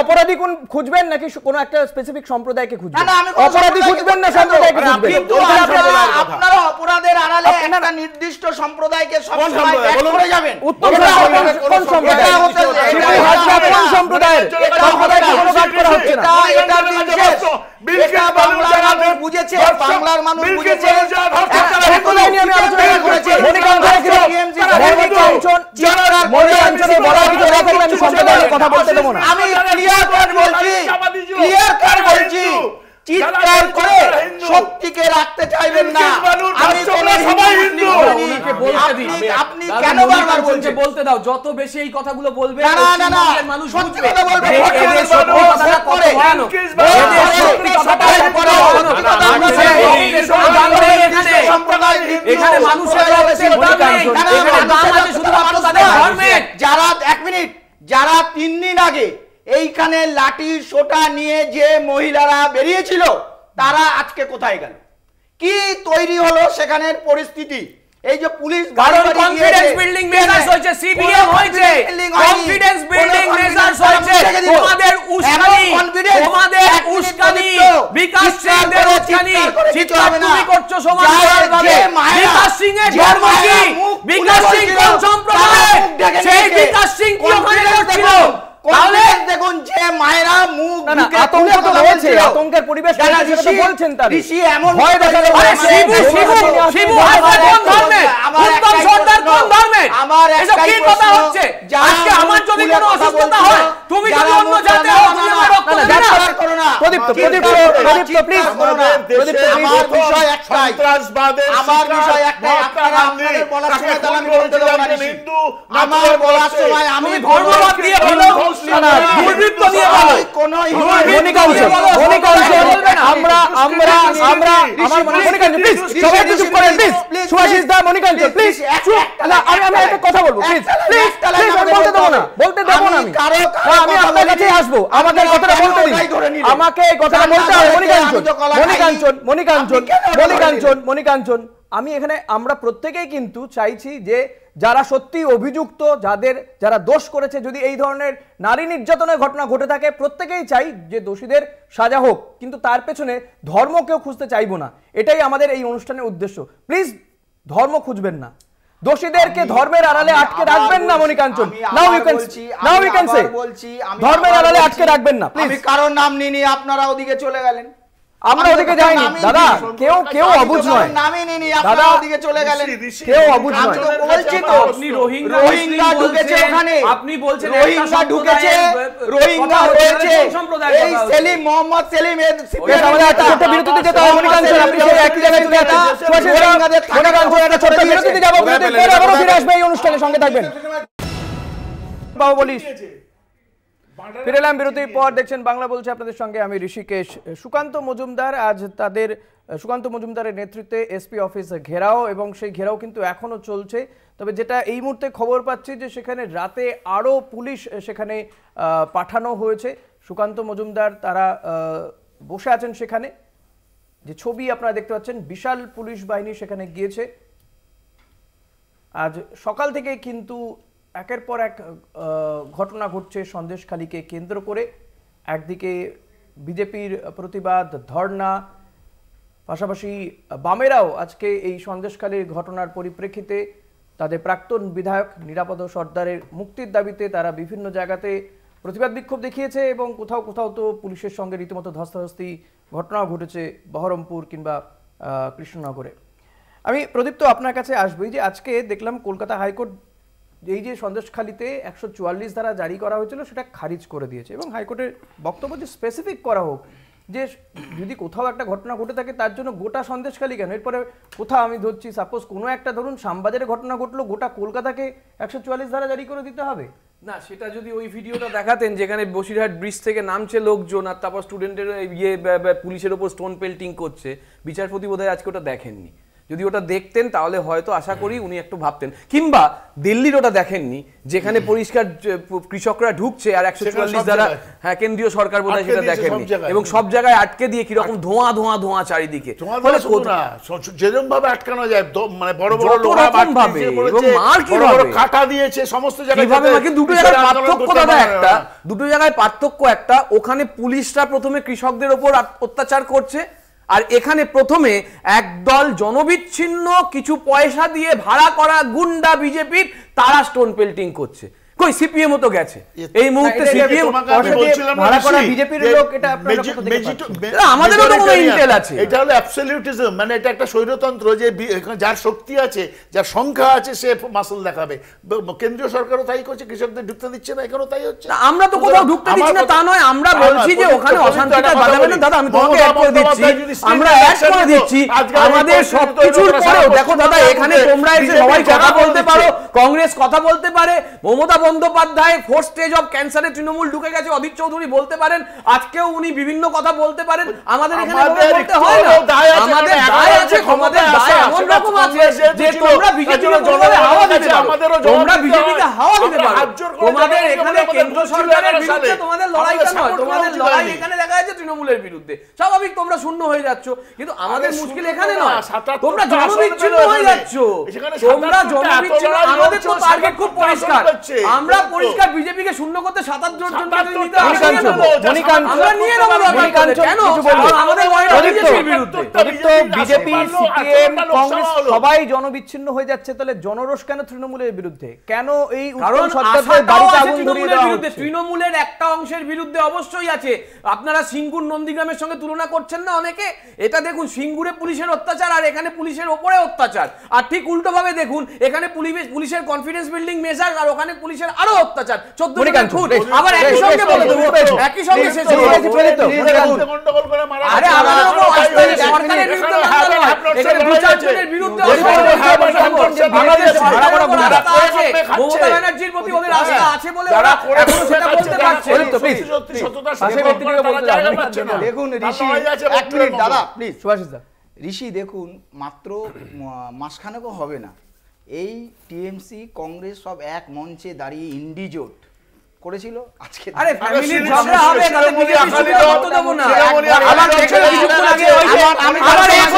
অপরাধী কোন খুঁজবেন নাকি কোন একটা স্পেসিফিক সম্প্রদায়কে খুঁজবেন? অপরাধী খুঁজবেন না সম্প্রদায়কে খুঁজবেন? আপনারা অপরাধের আড়ালে একটা নির্দিষ্ট সম্প্রদায়কে সবসময় ব্যাক করে যাবেন। কোন সম্প্রদায়? কোন সম্প্রদায়ের কোনো কাজ করা হচ্ছে না। এটা বাংলার মানুষ বুঝেছে, বাংলার মানুষ বুঝেছে। কথা বলতে দেবো না। আমি ক্লিয়ার কাট বলছি, চিৎকার করে সত্যিকে রাখতে চাইবেন না। আমি আপনি কেন বারবার বলছেন? বলতে দাও, যত বেশি এই কথাগুলো বলবে মানুষ বুঝবে। এখানে মানুষের যারা, এক মিনিট, যারা 3 দিন আগে এইখানে লাঠি সোটা নিয়ে যে মহিলারা বেরিয়েছিল, তারা আজকে কোথায় গেল? কি তৈরি হলো সেখানের পরিস্থিতি? এই যে পুলিশ কনফিডেন্স বিল্ডিং মেজার্স হয়েছে, সিপিএম হয়েছে, কনফিডেন্স বিল্ডিং মেজার্স হয়েছে। তোমাদের উস্কানি বিকাশ সিংদের উস্কানি চিৎকার তুমি করছো সমাজভাবে। বিকাশ সিং এর ধর্ম কি? বিকাশ সিং কোন সম্প্রদায়? সেই বিকাশ সিং কি ওখানে করছিল? তাহলে দেখুন যে মায়েরা মুখ আতঙ্ক তো রয়েছে, আতঙ্কের পরিবেশ বলছেন তার ঋষি এমন ভয় দেখালো। শিবু হাসদা কোন ধর্মের? উত্তম সর্দার কোন ধর্মের? আমার এসব কি কথা হচ্ছে? আজকে আমার যদি কোনো অসুস্থতা হয়, তুমি যদি অন্য জাতে হও, তুমি আমার রক্ত দেবে না। প্রদীপ্ত প্লিজ। আমার বিষয় একটাই, আমার বিষয় একটাই। আপনারা আপনাদের বলার সময় তাহলে আমি বলতে দেব না। আমার বলার সময় আমি ধর্মবাদ দিয়ে বলো, দুর্বৃত্ত দিয়ে বলো, কোনো আমরা আমার মণিকাঞ্চন প্লিজ, সবাই চুপ করেন please. Subhashis the, Manikanchan please, আমি একটা কথা বলবো প্লিজ। বলতে দেবো না, বলতে দেবো না। আমি আপনার কাছে আসবো, আমাকে কথাটা বলতে দিন, আমাকে কথাটা বলতে হবে। মণিকাঞ্চন আমি এখানে, আমরা প্রত্যেকেই কিন্তু চাইছি যে যারা সত্যি অভিযুক্ত, যারা দোষ করেছে, যদি এই ধরনের নারী নির্যাতনের ঘটনা ঘটে থাকে, প্রত্যেকেই চাই যে দোষীদের সাজা হোক, কিন্তু তার পেছনে ধর্ম কেউ খুঁজতে চাইবো না। এটাই আমাদের এই অনুষ্ঠানের উদ্দেশ্য। প্লিজ ধর্ম খুঁজবেন না। দোষীদেরকে ধর্মের আড়ালে আটকে রাখবেন না মনিকাঞ্চন। নাও ইউ ক্যান সে ধর্মের আড়ালে আটকে রাখবেন না প্লিজ। আমি কারোর নাম নিনি, আপনারা ওদিকে চলে গেলেন, আমরা ওদিকে যাইনি দাদা, কেউ অবুঝ নয় নামই নিনি, আপনারা ওদিকে চলে গেলেন, কেউ অবুঝ নয়। বলছি তো আপনি রোহিঙ্গা ঢুকেছে ওখানে, আপনি বলছেন রোহিঙ্গা ঢুকেছে, রোহিঙ্গা হয়েছে, এই সেলিম মোহাম্মদ সেলিম আমাদের একটা ছোট্ট বিরতিতে যেতে হবে মনিকাঞ্চন, আপনি সেই একই জায়গায় চলে যাচ্ছেন। মনিকাঞ্চন একটা ছোট্ট বিরতিতে যাব, বিরতির পরে আবারও ফিরে আসবে এই অনুষ্ঠানের সঙ্গে থাকবেন। বাবু বলিস ফিরে এলাম বিরতির পর, দেখছেন বাংলা বলছে আপনাদের সঙ্গে আমি ঋষিকেশ। সুকান্ত মজুমদারের নেতৃত্বে এসপি অফিস ঘেরাও, এবং সেই ঘেরাও কিন্তু এখনো চলছে। তবে যেটা এই মুহূর্তে খবর পাচ্ছি যে সেখানে রাতে আরও পুলিশ সেখানে পাঠানো হয়েছে। সুকান্ত মজুমদার তারা বসে আছেন সেখানে, যে ছবি আপনারা দেখতে পাচ্ছেন, বিশাল পুলিশ বাহিনী সেখানে গিয়েছে। আজ সকাল থেকে কিন্তু একের পর এক ঘটনা ঘটছে সন্দেশখালীকে কেন্দ্র করে। একদিকে বিজেপির প্রতিবাদ ধর্ণা, পাশাপাশি বামেরাও আজকে এই সন্দেশখালীর ঘটনার পরিপ্রেক্ষিতে তাদের প্রাক্তন বিধায়ক নিরাপদ সর্দারের মুক্তির দাবিতে তারা বিভিন্ন জায়গাতে প্রতিবাদ বিক্ষোভ দেখিয়েছে, এবং কোথাও কোথাও তো পুলিশের সঙ্গে রীতিমতো ধস্তাধস্তি ঘটনাও ঘটেছে বহরমপুর কিংবা কৃষ্ণনগরে। আমি প্রদীপ্ত আপনার কাছে আসবই, যে আজকে দেখলাম কলকাতা হাইকোর্ট এই যে সন্দেশখালীতে 144 ধারা জারি করা হয়েছিল সেটা খারিজ করে দিয়েছে, এবং হাইকোর্টের বক্তব্য যে স্পেসিফিক করা হোক যে যদি কোথাও একটা ঘটনা ঘটে থাকে তার জন্য গোটা সন্দেশখালী কেন, এরপরে কোথাও আমি ধরছি সাপোজ কোনো একটা ধরুন শ্যামবাজারে ঘটনা ঘটলো, গোটা কলকাতাকে 144 ধারা জারি করে দিতে হবে না। সেটা যদি ওই ভিডিওটা দেখাতেন যেখানে বসিরহাট ব্রিজ থেকে নামছে লোকজন আর তারপর স্টুডেন্টের পুলিশের ওপর স্টোন পেল্টিং করছে, বিচারপতি বোধহয় আজকে ওটা দেখেননি। যদি ওটা দেখতেন তাহলে হয়তো আশা করি উনি একটু ভাবতেন। কিংবা দিল্লির ওটা দেখেননি যেখানে পরিষ্কার কৃষকরা ঢুকছে আর 144 দ্বারা, হ্যাঁ কেন্দ্রীয় সরকার বোধহয় সেটা দেখেননি, এবং সব জায়গায় আটকে দিয়ে কিরকম ধোঁয়া ধোঁয়া ধোঁয়া চারিদিকে, যেরকম ভাবে আটকানো যায়, মানে বড় বড় লোহা ভাবে এবং মার কিভাবে কাটা দিয়েছে সমস্ত জায়গায়। দুটো জায়গায় পার্থক্য দাদা একটা, দুটো জায়গায় পার্থক্য একটা, ওখানে পুলিশরা প্রথমে কৃষকদের ওপর অত্যাচার করছে, আর এখানে প্রথমে একদল জনবিচ্ছিন্ন কিছু পয়সা দিয়ে ভাড়া করা গুন্ডা বিজেপির তারা স্টোন পেল্টিং করছে। কই সিপিএম তো গেছে এই মুহূর্তে, সিপিএম ভাড়া করা বিজেপির লোক, এটা আমাদেরও তো কোনো ইন্টেল আছে। এটা হলো অ্যাবসলিউটিজম, মানে এটা একটা স্বৈরতন্ত্র, যে যার শক্তি আছে, যার সংখ্যা আছে, সে মাসল দেখাবে। কেন্দ্রীয় সরকারও তাই করছে, কৃষকদের ঢুকতে দিচ্ছে না, এখানেও তাই হচ্ছে। আমরা তো কোথাও ঢুকতে দিচ্ছি না তা নয়, আমরা বলছি যে ওখানে অশান্তিটা বাড়াবে না। দাদা আমি তোমাকে অ্যাড করে দিচ্ছি, আমরা অ্যাড করে দিচ্ছি আমাদের সবকিছুর পরেও। দেখো দাদা, এখানে তোমরা এসে সবাই কথা বলতে পারো, কংগ্রেস কথা বলতে পারে, Mamata Bandyopadhyay 4th stage of ক্যান্সারে তৃণমূল ঢুকে গেছে, অধীর চৌধুরী বলতে পারেন, আজকেও উনি বিভিন্ন কথা বলতে পারেন। আমাদের এখানে বলতে হয় না, আমাদের দায় আছে, আমাদের দায় এমন রকম আছে যে তোমরা বিজেপিকে কোনোভাবে হাওয়া দিতে পারো, তোমরা বিজেপিকে হাওয়া দিতে পারো। তোমাদের এখানে কেন্দ্র সরকারের বিরুদ্ধে তোমাদের লড়াইটা নয়, তোমাদের লড়াই এখানে দেখা যাচ্ছে তৃণমূলের বিরুদ্ধে। স্বাভাবিক তোমরা শূন্য হয়ে যাচ্ছ, কিন্তু আমাদের মুশকিল এখানে নয়, তোমরা জনবিচ্ছিন্ন হয়ে যাচ্ছ, তোমরা জনবিচ্ছিন্ন। আমাদের তো টার্গেট খুব পরিষ্কার, আমরা পরিষ্কার বিজেপিকে শূন্য করতে 7-8 জন আমরা নিয়ে নেব। কেন আমাদের বিজেপি সিপিএম কংগ্রেস সবাই জনবিচ্ছিন্ন হয়ে যাচ্ছে, তাহলে জনরোষ কেন তৃণমূলের বিরুদ্ধে? কেন এই তৃণমূলের একটা অংশের বিরুদ্ধে অবশ্যই আছে। আপনারা সিঙ্গুর নন্দীগ্রামের সঙ্গে তুলনা করছেন না অনেকে, এটা দেখুন সিঙ্গুরে পুলিশের অত্যাচার আর এখানে পুলিশের ওপরে অত্যাচার, আর ঠিক উল্টো ভাবে দেখুন এখানে পুলিশের কনফিডেন্স বিল্ডিং মেজার আর ওখানে পুলিশের আরো অত্যাচার। 14 খুন আবার একই সঙ্গে বলে দেবো, একই সঙ্গে শেষ হয়ে গেছে। আরে আমাদের সরকারের বিরুদ্ধে এখানে বিচারপতির বিরুদ্ধে মমতা ব্যানার্জির প্রতি ওদের আস্থা আছে বলে ওরা এখনো সেটা বলতে পারছে। দেখুন ঋষি, এক মিনিট দাদা প্লিজ, ঋষি দেখুন মাত্র মাসখানেকও হবে না, এই টিএমসি কংগ্রেস সব এক মঞ্চে দাঁড়িয়ে ইন্ডিজোট করেছিল। আজকে আরে ফ্যামিলির ঝগড়া হবে, তাহলে বিজেপি সুবিধা হতে দেব না। আমার দেখে কিছুক্ষণ আগে ওই যে আমার এক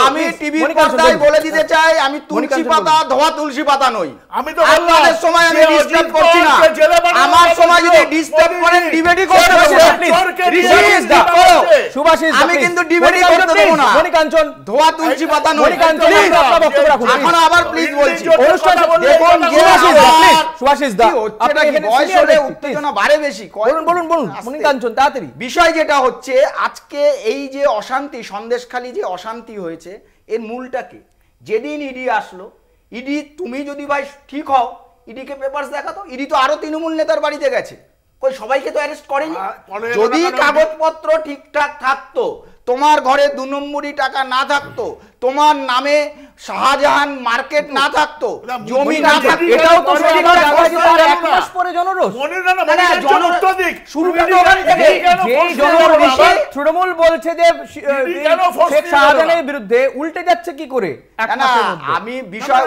আমি টিভির পর্দায় বলে দিতে চাই, আমি তুলসী পাতা ধোয়া তুলসী পাতা নই। আমি তো আপনাদের সময় আমি ডিস্টার্ব করছি না, আমার সময় যদি ডিস্টার্ব করেন ডিবেটই করতে দেবো না। আমি কিন্তু ডিবেটই করতে দেবো না। মণিকাঞ্চন ধোয়া তুলসী পাতা নই। এখন আবার প্লিজ বলছি, দেখুন সুভাষিস দা আপনাকে বয়স হলে উত্তেজনা বাড়ে বেশি। বলুন মণিকাঞ্চন তাড়াতাড়ি। বিষয় যেটা হচ্ছে আজকে এই যে অশান্তি, সন্দেশখালী যে অশান্তি হয়েছে, এর মূলটা কি? যেদিন ইডি আসলো, ইডি তুমি যদি ভাই ঠিক হও ইডিকে পেপারস দেখাতো, ইডি তো আরো তৃণমূল নেতার বাড়িতে গেছে, কই সবাইকে তো অ্যারেস্ট করেনি। যদি কাগজপত্র ঠিকঠাক থাকতো, তোমার ঘরে 2 নম্বরি টাকা না থাকতো, তোমার নামে শাহজাহান মার্কেট না থাকতো, জমি না থাকতো, এটাও তো এক মাস পরে জনরোষ। তৃণমূল বলছে যে শেখ শাহজাহানের বিরুদ্ধে উল্টে যাচ্ছে কি করে? আমি বিষয়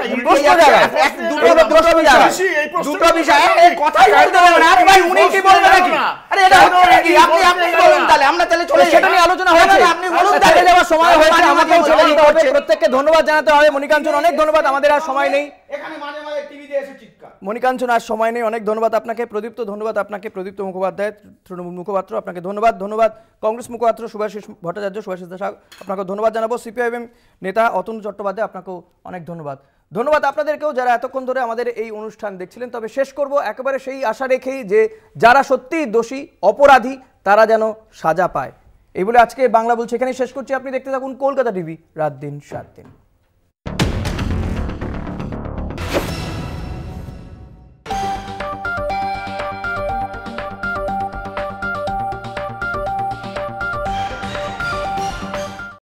দুটো বিষয় কথাই বলতে পারবেন না ভাই, উনি কি বলবেন নাকি? আরে এটা হচ্ছে কি? আপনি বলুন তাহলে, আমরা তাহলে চলে সেটা নিয়ে আলোচনা হয়েছে। আপনি বলুন তাহলে, যাওয়ার সময় হয়েছে, আমাকেও চলে যেতে হবে। প্রত্যেককে ধন্যবাদ জানাতে হবে। মণিকাঞ্চন অনেক ধন্যবাদ, আমাদের আর সময় নেই। এখানে মাঝে মাঝে টিভি দিয়ে এসে চিৎকার। মণিকাঞ্চন আর সময় নেই, অনেক ধন্যবাদ আপনাকে। প্রদীপ্ত ধন্যবাদ আপনাকে, প্রদীপ্ত মুখোপাধ্যায় তৃণমূল মুখপাত্র আপনাকে ধন্যবাদ। কংগ্রেস মুখপাত্র সুভাষিস ভট্টাচার্য, সুভাষিস দাস আপনাকে ধন্যবাদ জানাবো। সিপিআইএম নেতা অতনু চট্টোপাধ্যায় আপনাকেও অনেক ধন্যবাদ আপনাদেরকেও যারা এতক্ষণ ধরে আমাদের এই অনুষ্ঠান দেখছিলেন। তবে শেষ করব একেবারে সেই আশা রেখেই যে যারা সত্যিই দোষী অপরাধী তারা যেন সাজা পায়, এই বলে আজকে বাংলা বলছে এখানেই শেষ করছি। আপনি দেখতে থাকুন কলকাতা টিভি, রাত দিন 7 দিন।